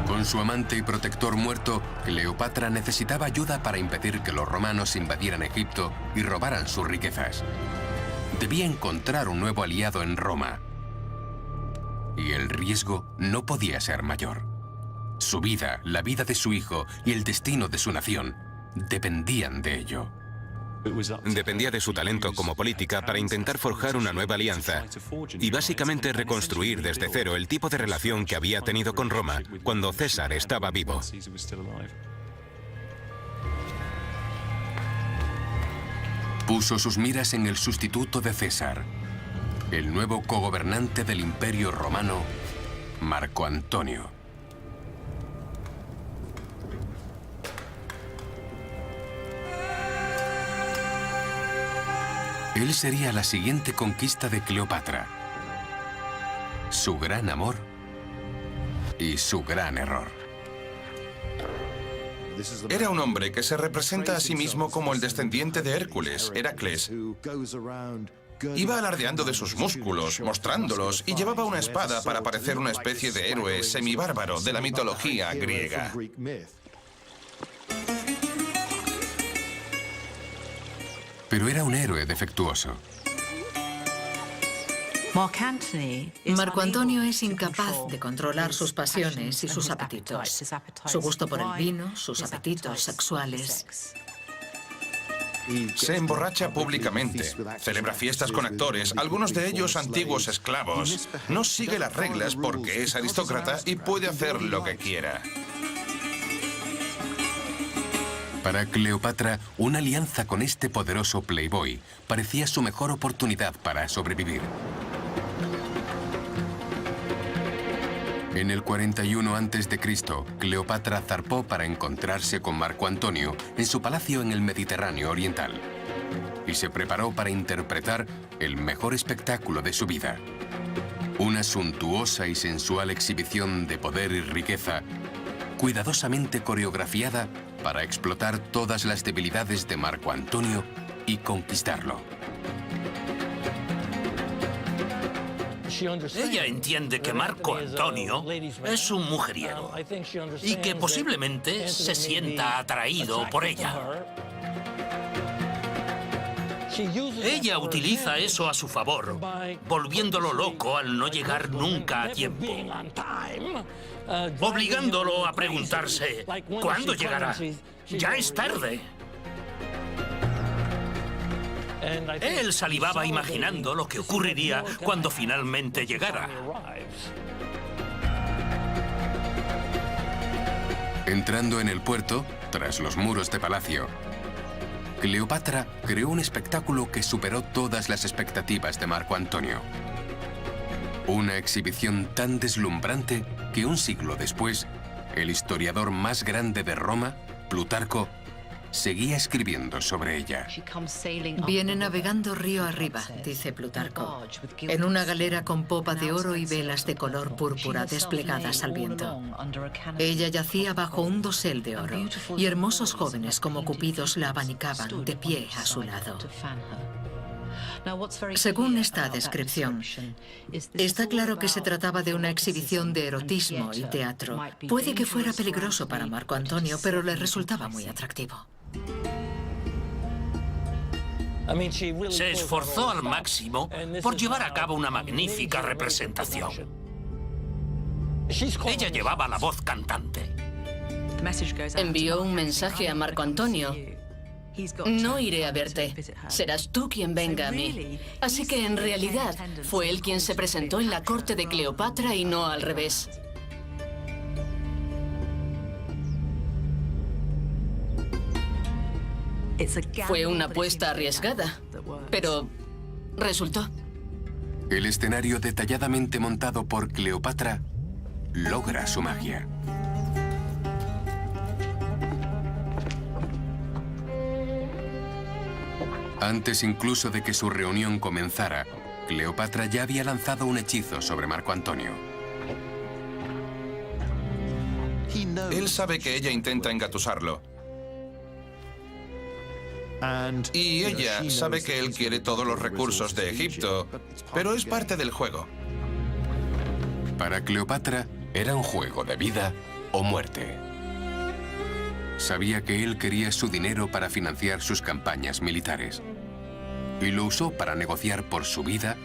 Con su amante y protector muerto, Cleopatra necesitaba ayuda para impedir que los romanos invadieran Egipto y robaran sus riquezas. Debía encontrar un nuevo aliado en Roma. Y el riesgo no podía ser mayor. Su vida, la vida de su hijo y el destino de su nación dependían de ello. Dependía de su talento como política para intentar forjar una nueva alianza y básicamente reconstruir desde cero el tipo de relación que había tenido con Roma cuando César estaba vivo. Puso sus miras en el sustituto de César, el nuevo cogobernante del Imperio Romano, Marco Antonio. Él sería la siguiente conquista de Cleopatra. Su gran amor y su gran error. Era un hombre que se representa a sí mismo como el descendiente de Hércules, Heracles. Iba alardeando de sus músculos, mostrándolos, y llevaba una espada para parecer una especie de héroe semibárbaro de la mitología griega. Pero era un héroe defectuoso. Marco Antonio es incapaz de controlar sus pasiones y sus apetitos. Su gusto por el vino, sus apetitos sexuales. Se emborracha públicamente, celebra fiestas con actores, algunos de ellos antiguos esclavos. No sigue las reglas porque es aristócrata y puede hacer lo que quiera. Para Cleopatra, una alianza con este poderoso playboy parecía su mejor oportunidad para sobrevivir. En el 41 a.C., Cleopatra zarpó para encontrarse con Marco Antonio en su palacio en el Mediterráneo oriental y se preparó para interpretar el mejor espectáculo de su vida. Una suntuosa y sensual exhibición de poder y riqueza, cuidadosamente coreografiada para explotar todas las debilidades de Marco Antonio y conquistarlo. Ella entiende que Marco Antonio es un mujeriego y que posiblemente se sienta atraído por ella. Ella utiliza eso a su favor, volviéndolo loco al no llegar nunca a tiempo, obligándolo a preguntarse, ¿cuándo llegará? Ya es tarde. Él salivaba imaginando lo que ocurriría cuando finalmente llegara. Entrando en el puerto, tras los muros de palacio, Cleopatra creó un espectáculo que superó todas las expectativas de Marco Antonio. Una exhibición tan deslumbrante que un siglo después, el historiador más grande de Roma, Plutarco, seguía escribiendo sobre ella. Viene navegando río arriba, dice Plutarco, en una galera con popa de oro y velas de color púrpura desplegadas al viento. Ella yacía bajo un dosel de oro y hermosos jóvenes como cupidos la abanicaban de pie a su lado. Según esta descripción, está claro que se trataba de una exhibición de erotismo y teatro. Puede que fuera peligroso para Marco Antonio, pero le resultaba muy atractivo. Se esforzó al máximo por llevar a cabo una magnífica representación. Ella llevaba la voz cantante. Envió un mensaje a Marco Antonio. No iré a verte. Serás tú quien venga a mí. Así que en realidad fue él quien se presentó en la corte de Cleopatra y no al revés. Fue una apuesta arriesgada, pero resultó. El escenario detalladamente montado por Cleopatra logra su magia. Antes incluso de que su reunión comenzara, Cleopatra ya había lanzado un hechizo sobre Marco Antonio. Él sabe que ella intenta engatusarlo. Y ella sabe que él quiere todos los recursos de Egipto, pero es parte del juego. Para Cleopatra era un juego de vida o muerte. Sabía que él quería su dinero para financiar sus campañas militares. Y lo usó para negociar por su vida,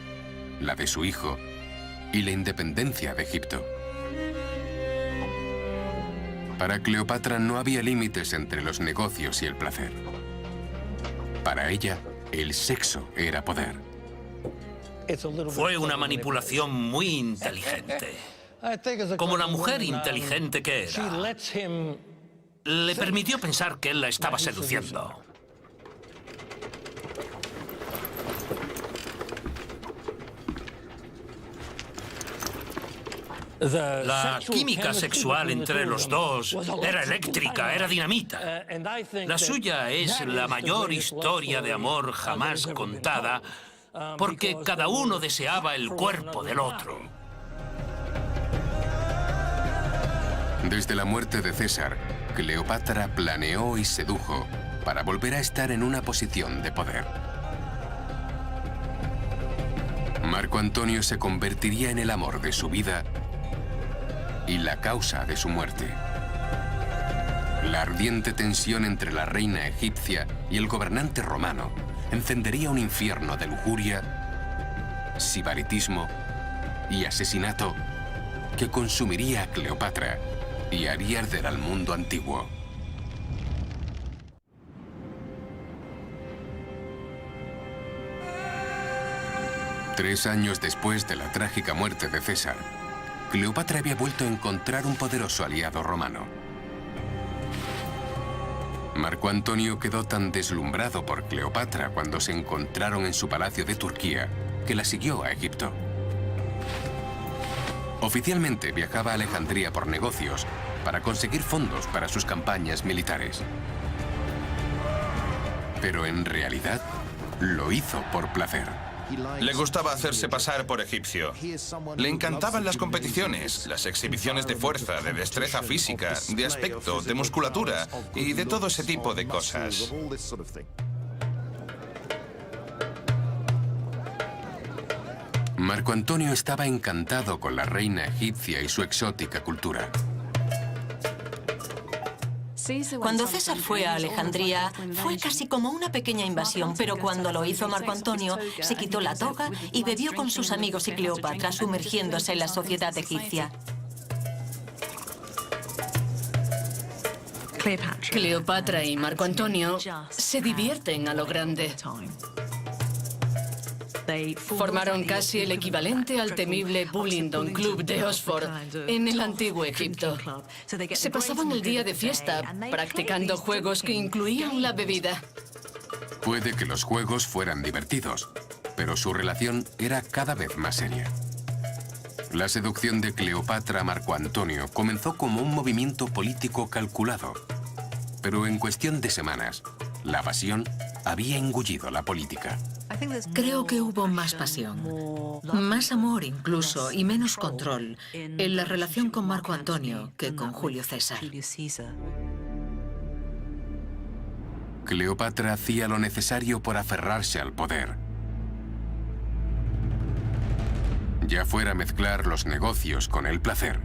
la de su hijo y la independencia de Egipto. Para Cleopatra no había límites entre los negocios y el placer. Para ella, el sexo era poder. Fue una manipulación muy inteligente. Como la mujer inteligente que era, le permitió pensar que él la estaba seduciendo. La química sexual entre los dos era eléctrica, era dinamita. La suya es la mayor historia de amor jamás contada, porque cada uno deseaba el cuerpo del otro. Desde la muerte de César, Cleopatra planeó y sedujo para volver a estar en una posición de poder. Marco Antonio se convertiría en el amor de su vida y la causa de su muerte. La ardiente tensión entre la reina egipcia y el gobernante romano encendería un infierno de lujuria, sibaritismo y asesinato que consumiría a Cleopatra y haría arder al mundo antiguo. Tres años después de la trágica muerte de César, Cleopatra había vuelto a encontrar un poderoso aliado romano. Marco Antonio quedó tan deslumbrado por Cleopatra cuando se encontraron en su palacio de Turquía que la siguió a Egipto. Oficialmente viajaba a Alejandría por negocios para conseguir fondos para sus campañas militares. Pero en realidad lo hizo por placer. Le gustaba hacerse pasar por egipcio. Le encantaban las competiciones, las exhibiciones de fuerza, de destreza física, de aspecto, de musculatura y de todo ese tipo de cosas. Marco Antonio estaba encantado con la reina egipcia y su exótica cultura. Cuando César fue a Alejandría, fue casi como una pequeña invasión, pero cuando lo hizo Marco Antonio, se quitó la toga y bebió con sus amigos y Cleopatra, sumergiéndose en la sociedad egipcia. Cleopatra y Marco Antonio se divierten a lo grande. Formaron casi el equivalente al temible Bullingdon Club de Oxford en el antiguo Egipto. Se pasaban el día de fiesta practicando juegos que incluían la bebida. Puede que los juegos fueran divertidos, pero su relación era cada vez más seria. La seducción de Cleopatra a Marco Antonio comenzó como un movimiento político calculado, pero en cuestión de semanas, la pasión había engullido la política. Creo que hubo más pasión, más amor incluso y menos control en la relación con Marco Antonio que con Julio César. Cleopatra hacía lo necesario por aferrarse al poder. Ya fuera mezclar los negocios con el placer,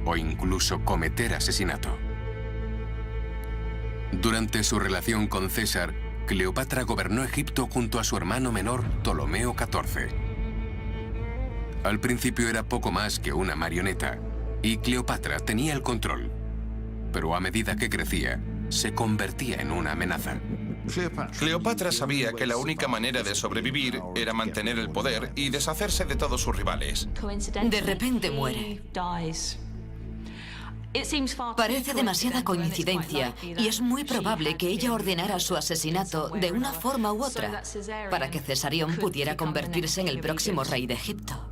o incluso cometer asesinato. Durante su relación con César, Cleopatra gobernó Egipto junto a su hermano menor, Ptolomeo XIV. Al principio era poco más que una marioneta, y Cleopatra tenía el control. Pero a medida que crecía, se convertía en una amenaza. Cleopatra sabía que la única manera de sobrevivir era mantener el poder y deshacerse de todos sus rivales. De repente muere. Parece demasiada coincidencia y es muy probable que ella ordenara su asesinato de una forma u otra para que Cesarión pudiera convertirse en el próximo rey de Egipto.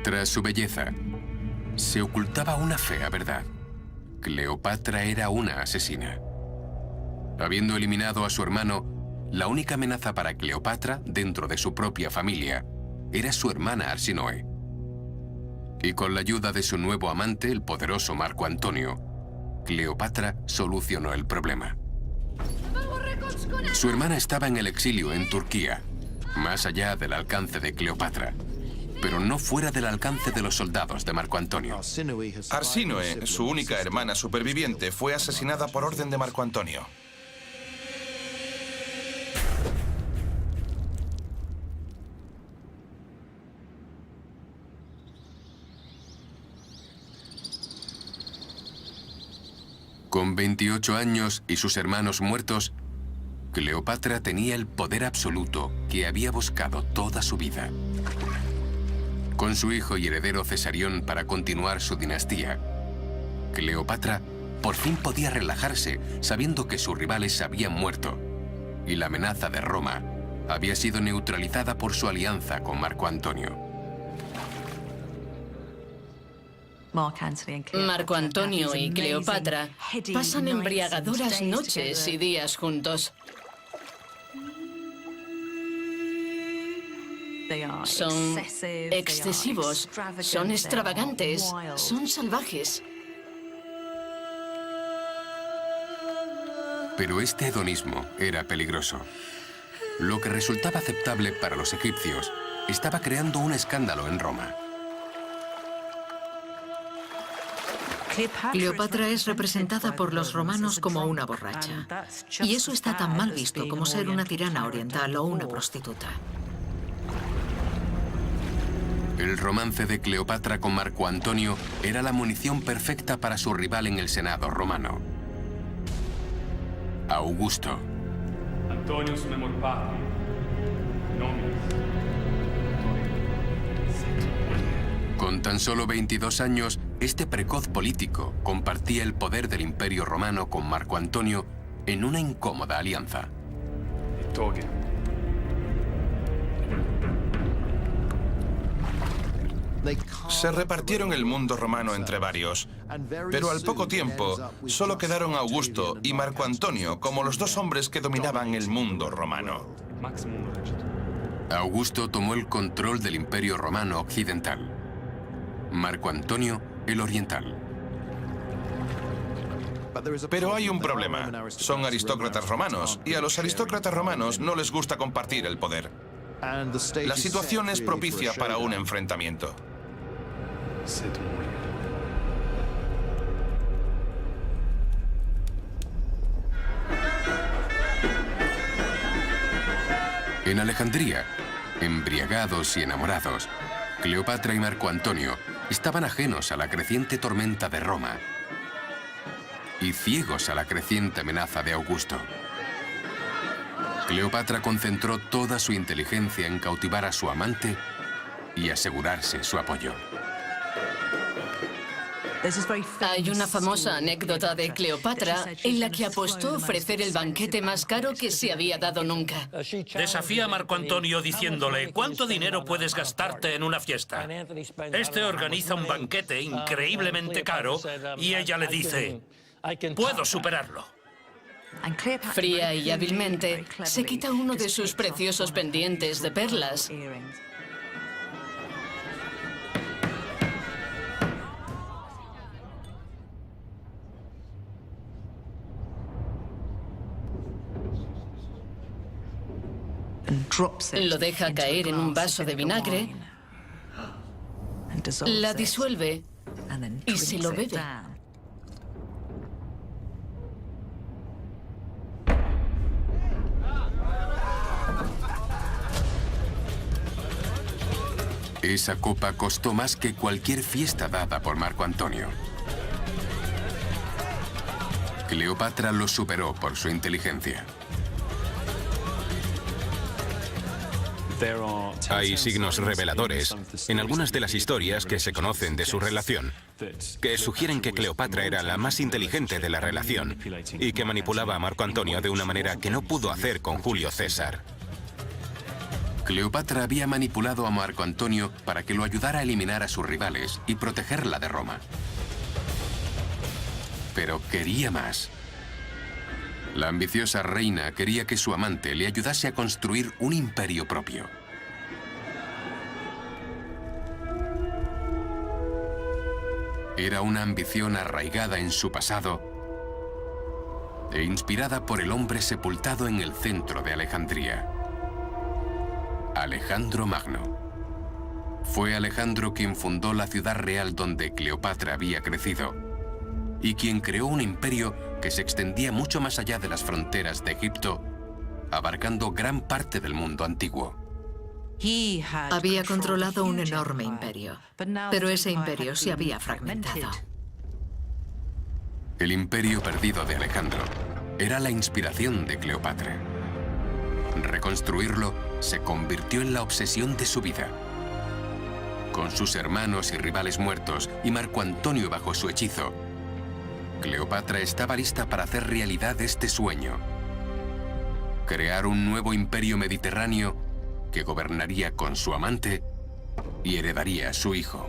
Tras su belleza, se ocultaba una fea verdad. Cleopatra era una asesina. Habiendo eliminado a su hermano, la única amenaza para Cleopatra dentro de su propia familia era su hermana Arsinoe. Y con la ayuda de su nuevo amante, el poderoso Marco Antonio, Cleopatra solucionó el problema. Su hermana estaba en el exilio en Turquía, más allá del alcance de Cleopatra, pero no fuera del alcance de los soldados de Marco Antonio. Arsinoe, su única hermana superviviente, fue asesinada por orden de Marco Antonio. Con 28 años y sus hermanos muertos, Cleopatra tenía el poder absoluto que había buscado toda su vida. Con su hijo y heredero Cesarión para continuar su dinastía, Cleopatra por fin podía relajarse sabiendo que sus rivales habían muerto y la amenaza de Roma había sido neutralizada por su alianza con Marco Antonio. Marco Antonio y Cleopatra pasan embriagadoras noches y días juntos. Son excesivos, son extravagantes, son salvajes. Pero este hedonismo era peligroso. Lo que resultaba aceptable para los egipcios estaba creando un escándalo en Roma. Cleopatra es representada por los romanos como una borracha. Y eso está tan mal visto como ser una tirana oriental o una prostituta. El romance de Cleopatra con Marco Antonio era la munición perfecta para su rival en el Senado romano, Augusto. Con tan solo 22 años, este precoz político compartía el poder del Imperio Romano con Marco Antonio en una incómoda alianza. Se repartieron el mundo romano entre varios, pero al poco tiempo solo quedaron Augusto y Marco Antonio como los dos hombres que dominaban el mundo romano. Augusto tomó el control del Imperio Romano occidental, Marco Antonio el oriental. Pero hay un problema. Son aristócratas romanos y a los aristócratas romanos no les gusta compartir el poder. La situación es propicia para un enfrentamiento. En Alejandría, embriagados y enamorados, Cleopatra y Marco Antonio estaban ajenos a la creciente tormenta de Roma y ciegos a la creciente amenaza de Augusto. Cleopatra concentró toda su inteligencia en cautivar a su amante y asegurarse su apoyo. Hay una famosa anécdota de Cleopatra en la que apostó ofrecer el banquete más caro que se había dado nunca. Desafía a Marco Antonio diciéndole: ¿cuánto dinero puedes gastarte en una fiesta? Este organiza un banquete increíblemente caro y ella le dice: puedo superarlo. Fría y hábilmente, se quita uno de sus preciosos pendientes de perlas. Lo deja caer en un vaso de vinagre, la disuelve y se lo bebe. Esa copa costó más que cualquier fiesta dada por Marco Antonio. Cleopatra lo superó por su inteligencia. Hay signos reveladores en algunas de las historias que se conocen de su relación, que sugieren que Cleopatra era la más inteligente de la relación y que manipulaba a Marco Antonio de una manera que no pudo hacer con Julio César. Cleopatra había manipulado a Marco Antonio para que lo ayudara a eliminar a sus rivales y protegerla de Roma. Pero quería más. La ambiciosa reina quería que su amante le ayudase a construir un imperio propio. Era una ambición arraigada en su pasado e inspirada por el hombre sepultado en el centro de Alejandría, Alejandro Magno. Fue Alejandro quien fundó la ciudad real donde Cleopatra había crecido y quien creó un imperio que se extendía mucho más allá de las fronteras de Egipto, abarcando gran parte del mundo antiguo. Había controlado un enorme imperio, pero ese imperio se había fragmentado. El imperio perdido de Alejandro era la inspiración de Cleopatra. Reconstruirlo se convirtió en la obsesión de su vida. Con sus hermanos y rivales muertos y Marco Antonio bajo su hechizo, Cleopatra estaba lista para hacer realidad este sueño: crear un nuevo imperio mediterráneo que gobernaría con su amante y heredaría a su hijo.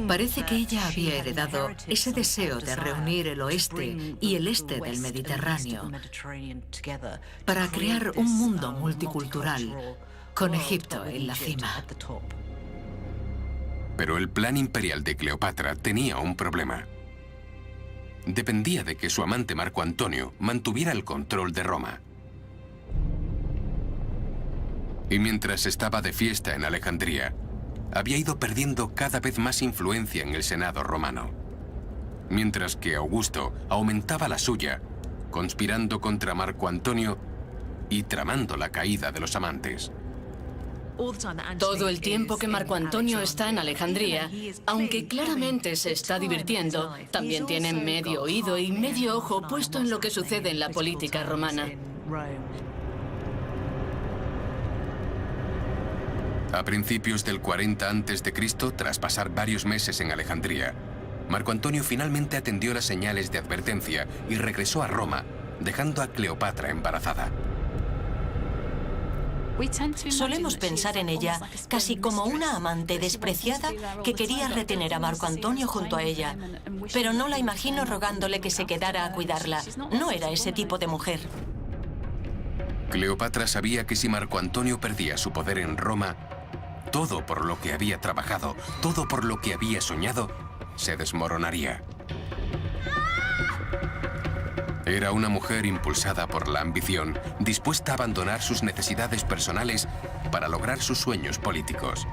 Parece que ella había heredado ese deseo de reunir el oeste y el este del Mediterráneo para crear un mundo multicultural, con Egipto en la cima. Pero el plan imperial de Cleopatra tenía un problema. Dependía de que su amante Marco Antonio mantuviera el control de Roma. Y mientras estaba de fiesta en Alejandría, había ido perdiendo cada vez más influencia en el Senado romano. Mientras que Augusto aumentaba la suya, conspirando contra Marco Antonio y tramando la caída de los amantes. Todo el tiempo que Marco Antonio está en Alejandría, aunque claramente se está divirtiendo, también tiene medio oído y medio ojo puesto en lo que sucede en la política romana. A principios del 40 a.C., tras pasar varios meses en Alejandría, Marco Antonio finalmente atendió las señales de advertencia y regresó a Roma, dejando a Cleopatra embarazada. Solemos pensar en ella casi como una amante despreciada que quería retener a Marco Antonio junto a ella. Pero no la imagino rogándole que se quedara a cuidarla. No era ese tipo de mujer. Cleopatra sabía que si Marco Antonio perdía su poder en Roma, todo por lo que había trabajado, todo por lo que había soñado, se desmoronaría. Era una mujer impulsada por la ambición, dispuesta a abandonar sus necesidades personales para lograr sus sueños políticos.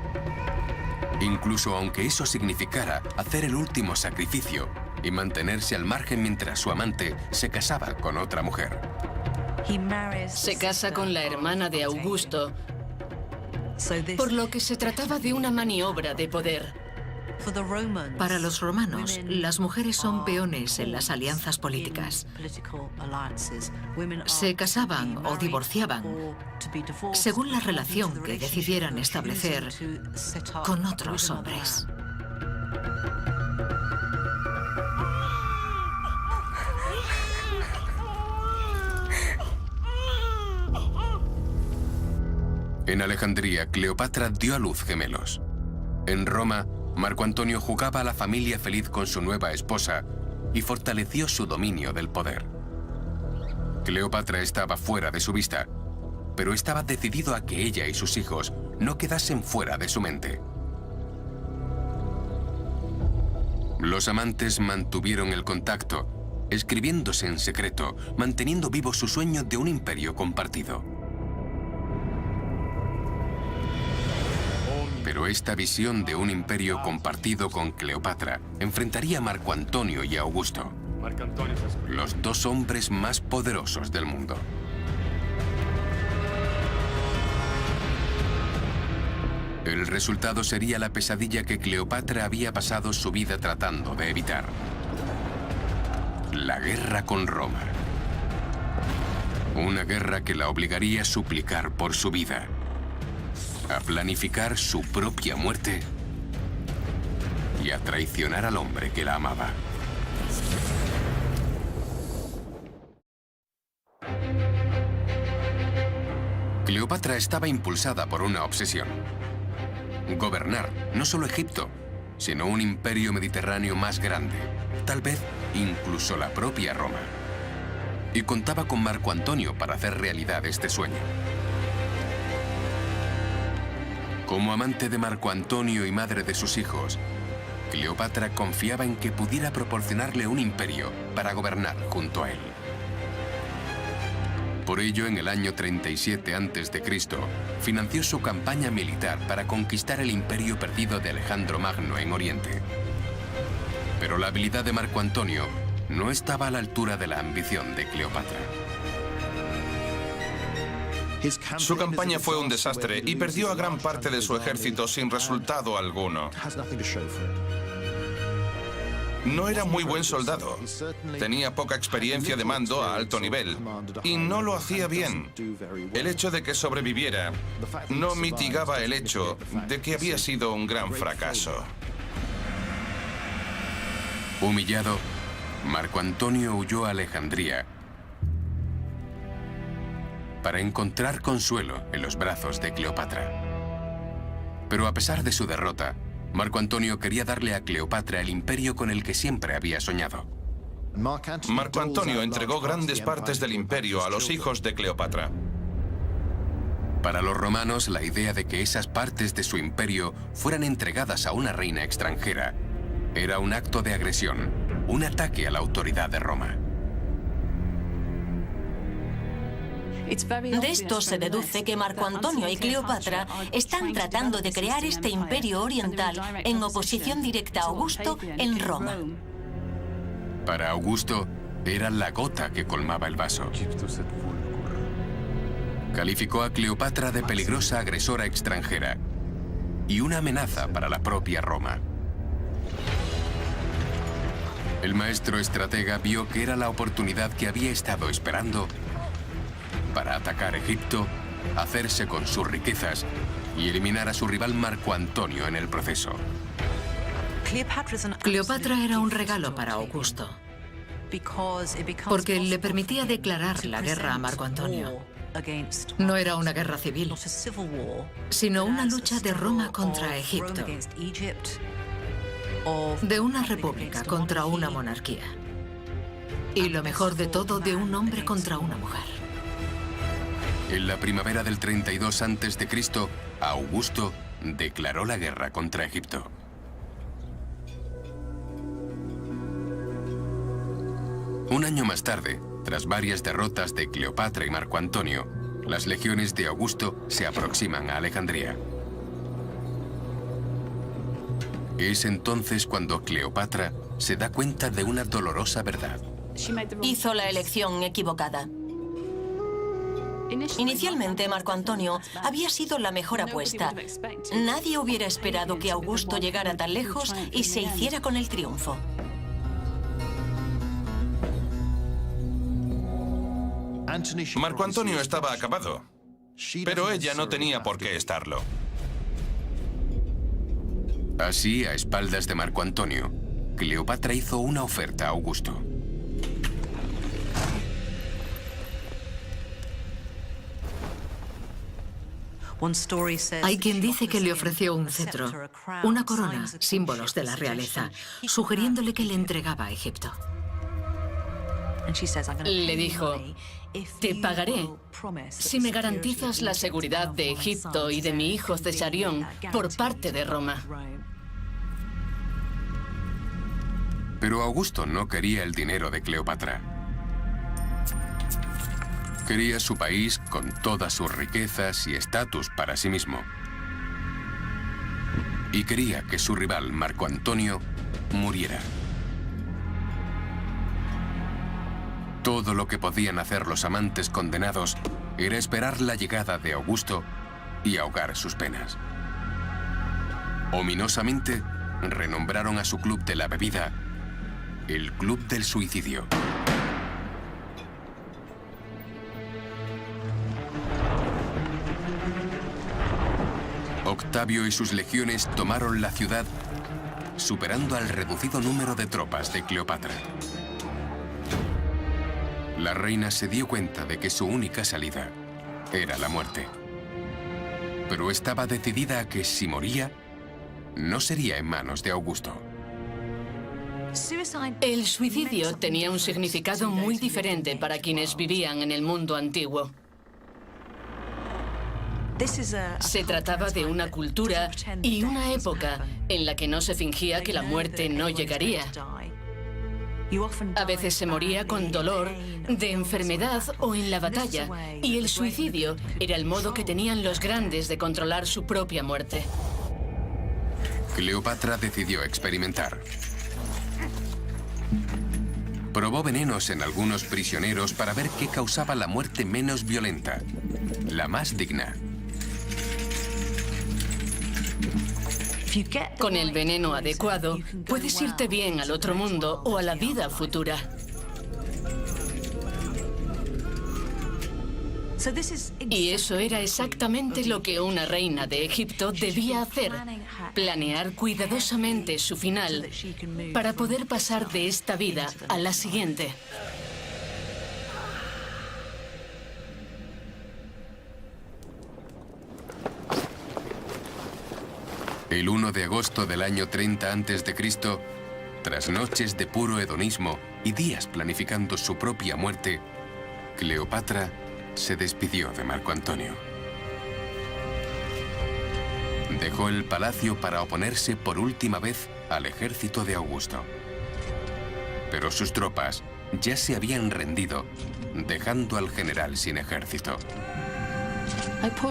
Incluso aunque eso significara hacer el último sacrificio y mantenerse al margen mientras su amante se casaba con otra mujer. Se casa con la hermana de Augusto, por lo que se trataba de una maniobra de poder. Para los romanos, las mujeres son peones en las alianzas políticas. Se casaban o divorciaban según la relación que decidieran establecer con otros hombres. En Alejandría, Cleopatra dio a luz gemelos. En Roma, Marco Antonio jugaba a la familia feliz con su nueva esposa y fortaleció su dominio del poder. Cleopatra estaba fuera de su vista, pero estaba decidido a que ella y sus hijos no quedasen fuera de su mente. Los amantes mantuvieron el contacto, escribiéndose en secreto, manteniendo vivo su sueño de un imperio compartido. Pero esta visión de un imperio compartido con Cleopatra enfrentaría a Marco Antonio y a Augusto, los dos hombres más poderosos del mundo. El resultado sería la pesadilla que Cleopatra había pasado su vida tratando de evitar: la guerra con Roma. Una guerra que la obligaría a suplicar por su vida, a planificar su propia muerte y a traicionar al hombre que la amaba. Cleopatra estaba impulsada por una obsesión: gobernar no solo Egipto, sino un imperio mediterráneo más grande, tal vez incluso la propia Roma. Y contaba con Marco Antonio para hacer realidad este sueño. Como amante de Marco Antonio y madre de sus hijos, Cleopatra confiaba en que pudiera proporcionarle un imperio para gobernar junto a él. Por ello, en el año 37 a.C., financió su campaña militar para conquistar el imperio perdido de Alejandro Magno en Oriente. Pero la habilidad de Marco Antonio no estaba a la altura de la ambición de Cleopatra. Su campaña fue un desastre y perdió a gran parte de su ejército sin resultado alguno. No era muy buen soldado. Tenía poca experiencia de mando a alto nivel y no lo hacía bien. El hecho de que sobreviviera no mitigaba el hecho de que había sido un gran fracaso. Humillado, Marco Antonio huyó a Alejandría para encontrar consuelo en los brazos de Cleopatra. Pero a pesar de su derrota, Marco Antonio quería darle a Cleopatra el imperio con el que siempre había soñado. Marco Antonio entregó grandes partes del imperio a los hijos de Cleopatra. Para los romanos, la idea de que esas partes de su imperio fueran entregadas a una reina extranjera era un acto de agresión, un ataque a la autoridad de Roma. De esto se deduce que Marco Antonio y Cleopatra están tratando de crear este imperio oriental en oposición directa a Augusto en Roma. Para Augusto, era la gota que colmaba el vaso. Calificó a Cleopatra de peligrosa agresora extranjera y una amenaza para la propia Roma. El maestro estratega vio que era la oportunidad que había estado esperando para atacar Egipto, hacerse con sus riquezas y eliminar a su rival Marco Antonio en el proceso. Cleopatra era un regalo para Augusto, porque le permitía declarar la guerra a Marco Antonio. No era una guerra civil, sino una lucha de Roma contra Egipto, de una república contra una monarquía, y lo mejor de todo, de un hombre contra una mujer. En la primavera del 32 a.C., Augusto declaró la guerra contra Egipto. Un año más tarde, tras varias derrotas de Cleopatra y Marco Antonio, las legiones de Augusto se aproximan a Alejandría. Es entonces cuando Cleopatra se da cuenta de una dolorosa verdad. Hizo la elección equivocada. Inicialmente, Marco Antonio había sido la mejor apuesta. Nadie hubiera esperado que Augusto llegara tan lejos y se hiciera con el triunfo. Marco Antonio estaba acabado, pero ella no tenía por qué estarlo. Así, a espaldas de Marco Antonio, Cleopatra hizo una oferta a Augusto. Hay quien dice que le ofreció un cetro, una corona, símbolos de la realeza, sugiriéndole que le entregaba a Egipto. Le dijo: te pagaré si me garantizas la seguridad de Egipto y de mi hijo Cesarión por parte de Roma. Pero Augusto no quería el dinero de Cleopatra. Quería su país con todas sus riquezas y estatus para sí mismo. Y quería que su rival, Marco Antonio, muriera. Todo lo que podían hacer los amantes condenados era esperar la llegada de Augusto y ahogar sus penas. Ominosamente, renombraron a su club de la bebida el Club del Suicidio. Octavio y sus legiones tomaron la ciudad, superando al reducido número de tropas de Cleopatra. La reina se dio cuenta de que su única salida era la muerte. Pero estaba decidida a que si moría, no sería en manos de Augusto. El suicidio tenía un significado muy diferente para quienes vivían en el mundo antiguo. Se trataba de una cultura y una época en la que no se fingía que la muerte no llegaría. A veces se moría con dolor, de enfermedad o en la batalla, y el suicidio era el modo que tenían los grandes de controlar su propia muerte. Cleopatra decidió experimentar. Probó venenos en algunos prisioneros para ver qué causaba la muerte menos violenta, la más digna. Con el veneno adecuado, puedes irte bien al otro mundo o a la vida futura. Y eso era exactamente lo que una reina de Egipto debía hacer: planear cuidadosamente su final para poder pasar de esta vida a la siguiente. El 1 de agosto del año 30 a.C., tras noches de puro hedonismo y días planificando su propia muerte, Cleopatra se despidió de Marco Antonio. Dejó el palacio para oponerse por última vez al ejército de Augusto. Pero sus tropas ya se habían rendido, dejando al general sin ejército.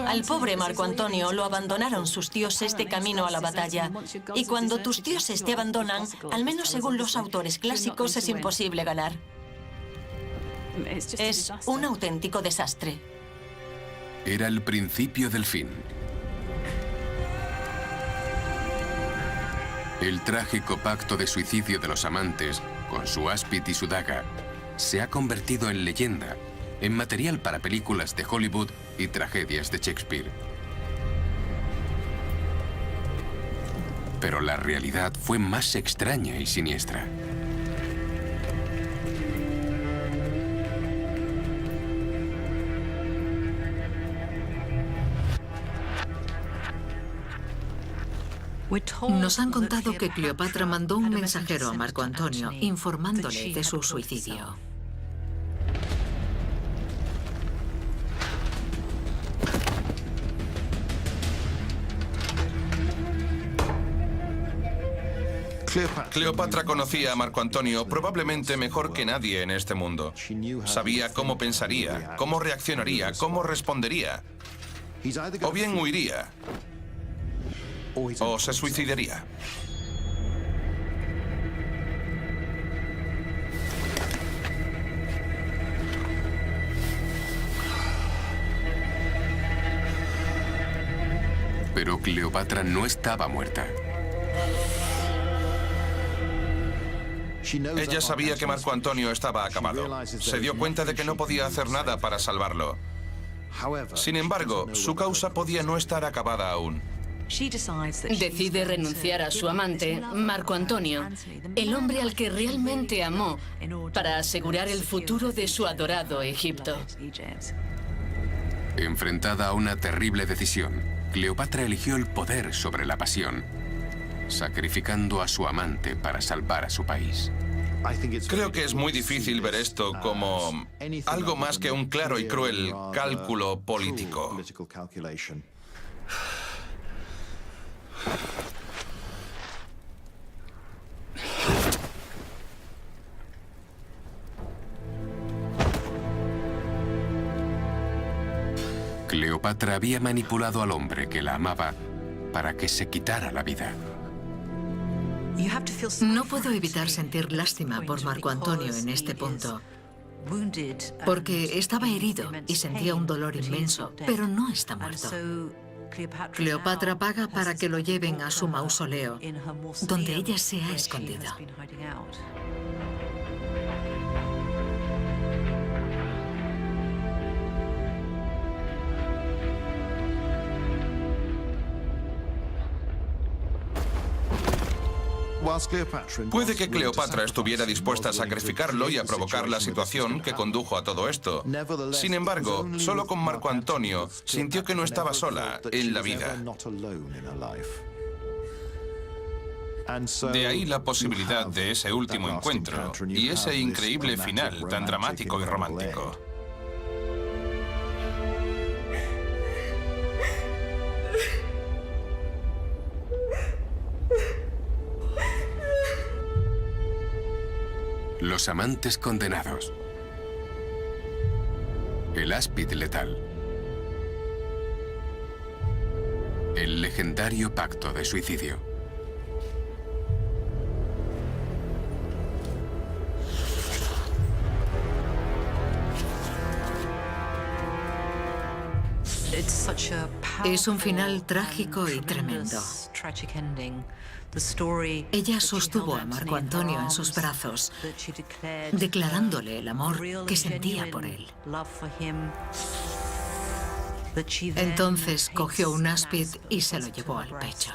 Al pobre Marco Antonio lo abandonaron sus dioses de camino a la batalla. Y cuando tus dioses te abandonan, al menos según los autores clásicos, es imposible ganar. Es un auténtico desastre. Era el principio del fin. El trágico pacto de suicidio de los amantes, con su áspid y su daga, se ha convertido en leyenda, en material para películas de Hollywood y tragedias de Shakespeare. Pero la realidad fue más extraña y siniestra. Nos han contado que Cleopatra mandó un mensajero a Marco Antonio informándole de su suicidio. Cleopatra conocía a Marco Antonio probablemente mejor que nadie en este mundo. Sabía cómo pensaría, cómo reaccionaría, cómo respondería. O bien huiría, o se suicidaría. Pero Cleopatra no estaba muerta. Ella sabía que Marco Antonio estaba acabado. Se dio cuenta de que no podía hacer nada para salvarlo. Sin embargo, su causa podía no estar acabada aún. Decide renunciar a su amante, Marco Antonio, el hombre al que realmente amó, para asegurar el futuro de su adorado Egipto. Enfrentada a una terrible decisión, Cleopatra eligió el poder sobre la pasión, sacrificando a su amante para salvar a su país. Creo que es muy difícil ver esto como algo más que un claro y cruel cálculo político. Cleopatra había manipulado al hombre que la amaba para que se quitara la vida. No puedo evitar sentir lástima por Marco Antonio en este punto, porque estaba herido y sentía un dolor inmenso, pero no está muerto. Cleopatra paga para que lo lleven a su mausoleo, donde ella se ha escondido. Puede que Cleopatra estuviera dispuesta a sacrificarlo y a provocar la situación que condujo a todo esto. Sin embargo, solo con Marco Antonio sintió que no estaba sola en la vida. De ahí la posibilidad de ese último encuentro y ese increíble final tan dramático y romántico. Los amantes condenados. El áspid letal. El legendario pacto de suicidio. Es un final trágico y tremendo. Ella sostuvo a Marco Antonio en sus brazos, declarándole el amor que sentía por él. Entonces cogió un áspid y se lo llevó al pecho.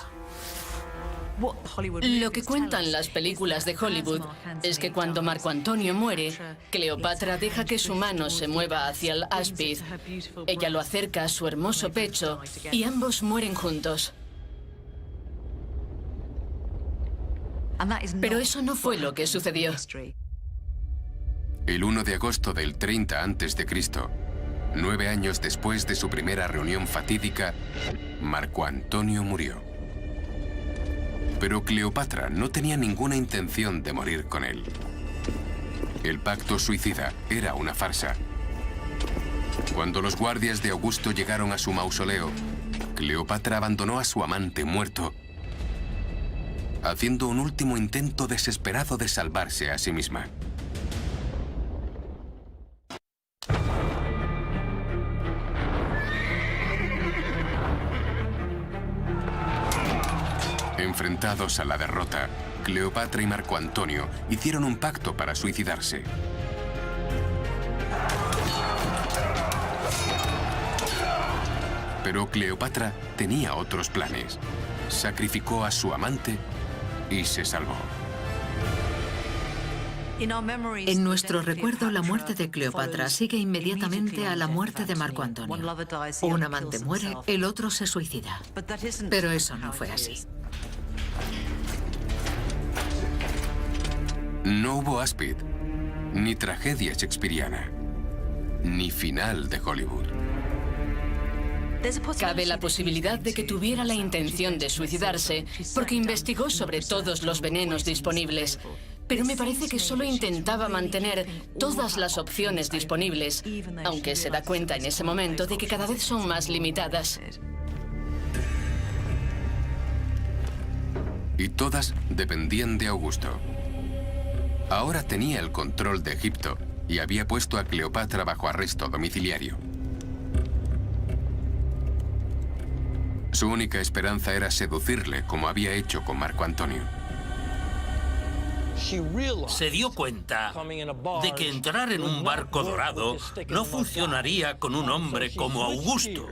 Lo que cuentan las películas de Hollywood es que cuando Marco Antonio muere, Cleopatra deja que su mano se mueva hacia el áspid. Ella lo acerca a su hermoso pecho y ambos mueren juntos. Pero eso no fue lo que sucedió. El 1 de agosto del 30 a.C., 9 años después de su primera reunión fatídica, Marco Antonio murió. Pero Cleopatra no tenía ninguna intención de morir con él. El pacto suicida era una farsa. Cuando los guardias de Augusto llegaron a su mausoleo, Cleopatra abandonó a su amante muerto, haciendo un último intento desesperado de salvarse a sí misma. Enfrentados a la derrota, Cleopatra y Marco Antonio hicieron un pacto para suicidarse. Pero Cleopatra tenía otros planes. Sacrificó a su amante y se salvó. En nuestro recuerdo, la muerte de Cleopatra sigue inmediatamente a la muerte de Marco Antonio. Un amante muere, el otro se suicida. Pero eso no fue así. No hubo áspid, ni tragedia shakespeariana, ni final de Hollywood. Cabe la posibilidad de que tuviera la intención de suicidarse porque investigó sobre todos los venenos disponibles. Pero me parece que solo intentaba mantener todas las opciones disponibles, aunque se da cuenta en ese momento de que cada vez son más limitadas. Y todas dependían de Augusto. Ahora tenía el control de Egipto y había puesto a Cleopatra bajo arresto domiciliario. Su única esperanza era seducirle, como había hecho con Marco Antonio. Se dio cuenta de que entrar en un barco dorado no funcionaría con un hombre como Augusto,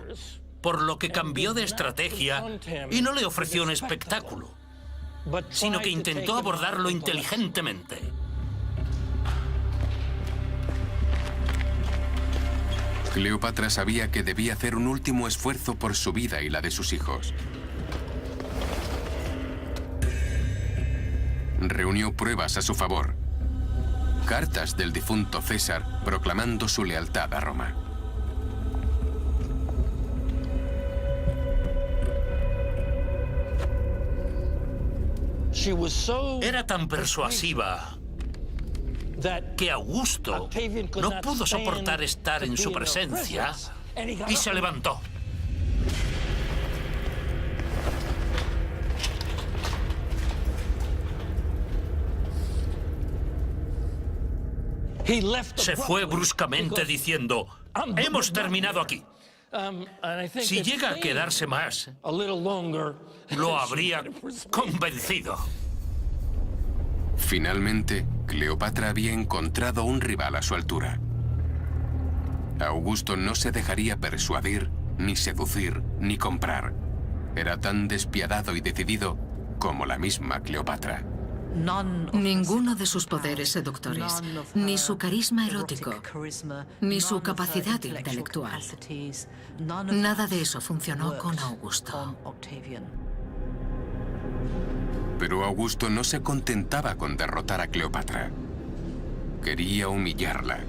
por lo que cambió de estrategia y no le ofreció un espectáculo, sino que intentó abordarlo inteligentemente. Cleopatra sabía que debía hacer un último esfuerzo por su vida y la de sus hijos. Reunió pruebas a su favor. Cartas del difunto César proclamando su lealtad a Roma. Era tan persuasiva que Augusto no pudo soportar estar en su presencia y se levantó. Se fue bruscamente diciendo: hemos terminado aquí. Si llega a quedarse más, lo habría convencido. Finalmente, Cleopatra había encontrado un rival a su altura. Augusto no se dejaría persuadir, ni seducir, ni comprar. Era tan despiadado y decidido como la misma Cleopatra. Ninguno de sus poderes seductores, ni su carisma erótico, ni su capacidad intelectual. Nada de eso funcionó con Augusto. Pero Augusto no se contentaba con derrotar a Cleopatra. Quería humillarla.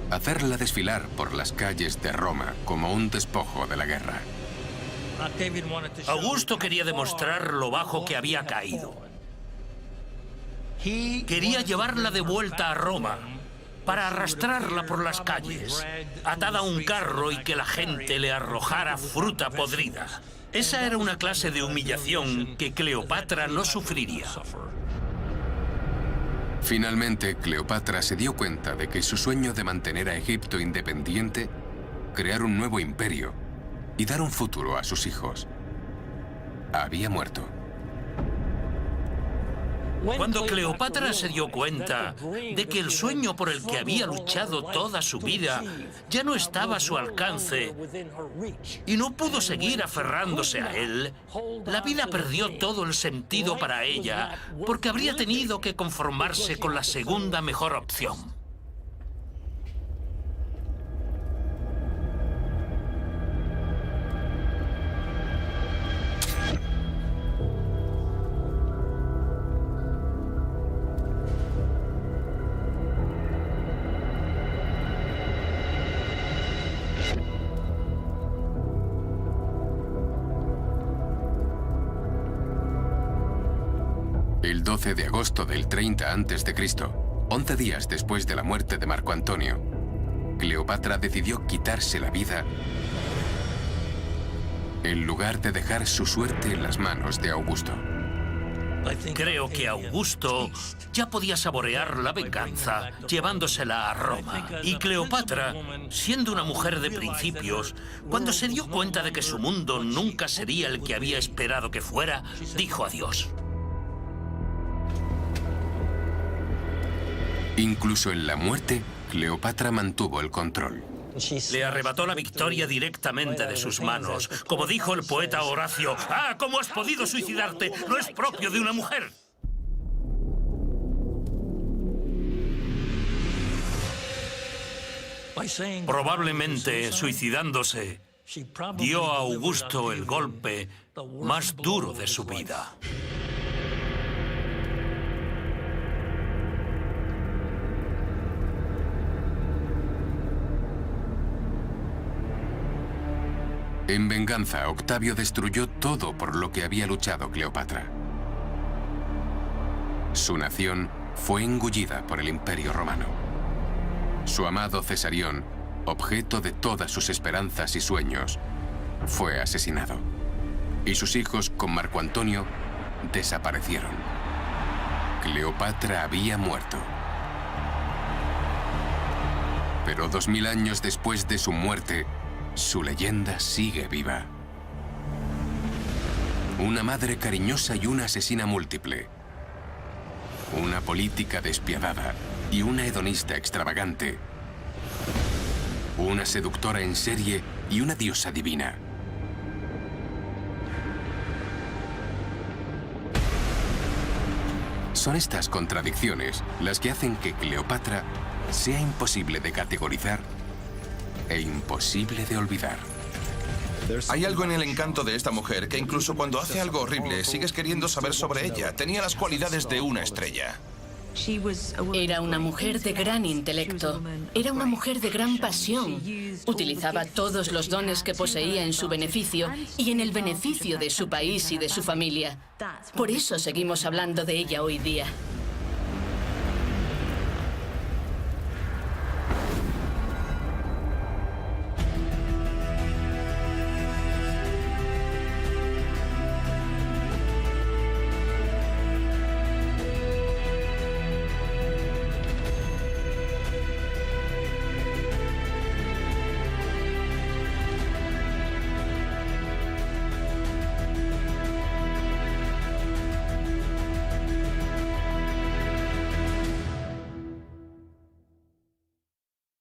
Hacerla desfilar por las calles de Roma como un despojo de la guerra. Augusto quería demostrar lo bajo que había caído. Quería llevarla de vuelta a Roma para arrastrarla por las calles, atada a un carro y que la gente le arrojara fruta podrida. Esa era una clase de humillación que Cleopatra no sufriría. Finalmente, Cleopatra se dio cuenta de que su sueño de mantener a Egipto independiente, crear un nuevo imperio y dar un futuro a sus hijos, había muerto. Cuando Cleopatra se dio cuenta de que el sueño por el que había luchado toda su vida ya no estaba a su alcance y no pudo seguir aferrándose a él, la vida perdió todo el sentido para ella porque habría tenido que conformarse con la segunda mejor opción. 12 de agosto del 30 a.C., 11 días después de la muerte de Marco Antonio, Cleopatra decidió quitarse la vida en lugar de dejar su suerte en las manos de Augusto. Creo que Augusto ya podía saborear la venganza llevándosela a Roma. Y Cleopatra, siendo una mujer de principios, cuando se dio cuenta de que su mundo nunca sería el que había esperado que fuera, dijo adiós. Incluso en la muerte, Cleopatra mantuvo el control. Le arrebató la victoria directamente de sus manos. Como dijo el poeta Horacio, ¡ah, cómo has podido suicidarte! No es propio de una mujer. Probablemente, suicidándose, dio a Augusto el golpe más duro de su vida. En venganza, Octavio destruyó todo por lo que había luchado Cleopatra. Su nación fue engullida por el Imperio Romano. Su amado Cesarión, objeto de todas sus esperanzas y sueños, fue asesinado. Y sus hijos, con Marco Antonio, desaparecieron. Cleopatra había muerto. Pero 2000 años después de su muerte, su leyenda sigue viva. Una madre cariñosa y una asesina múltiple. Una política despiadada y una hedonista extravagante. Una seductora en serie y una diosa divina. Son estas contradicciones las que hacen que Cleopatra sea imposible de categorizar e imposible de olvidar. Hay algo en el encanto de esta mujer que incluso cuando hace algo horrible sigues queriendo saber sobre ella. Tenía las cualidades de una estrella. Era una mujer de gran intelecto. Era una mujer de gran pasión. Utilizaba todos los dones que poseía en su beneficio y en el beneficio de su país y de su familia. Por eso seguimos hablando de ella hoy día.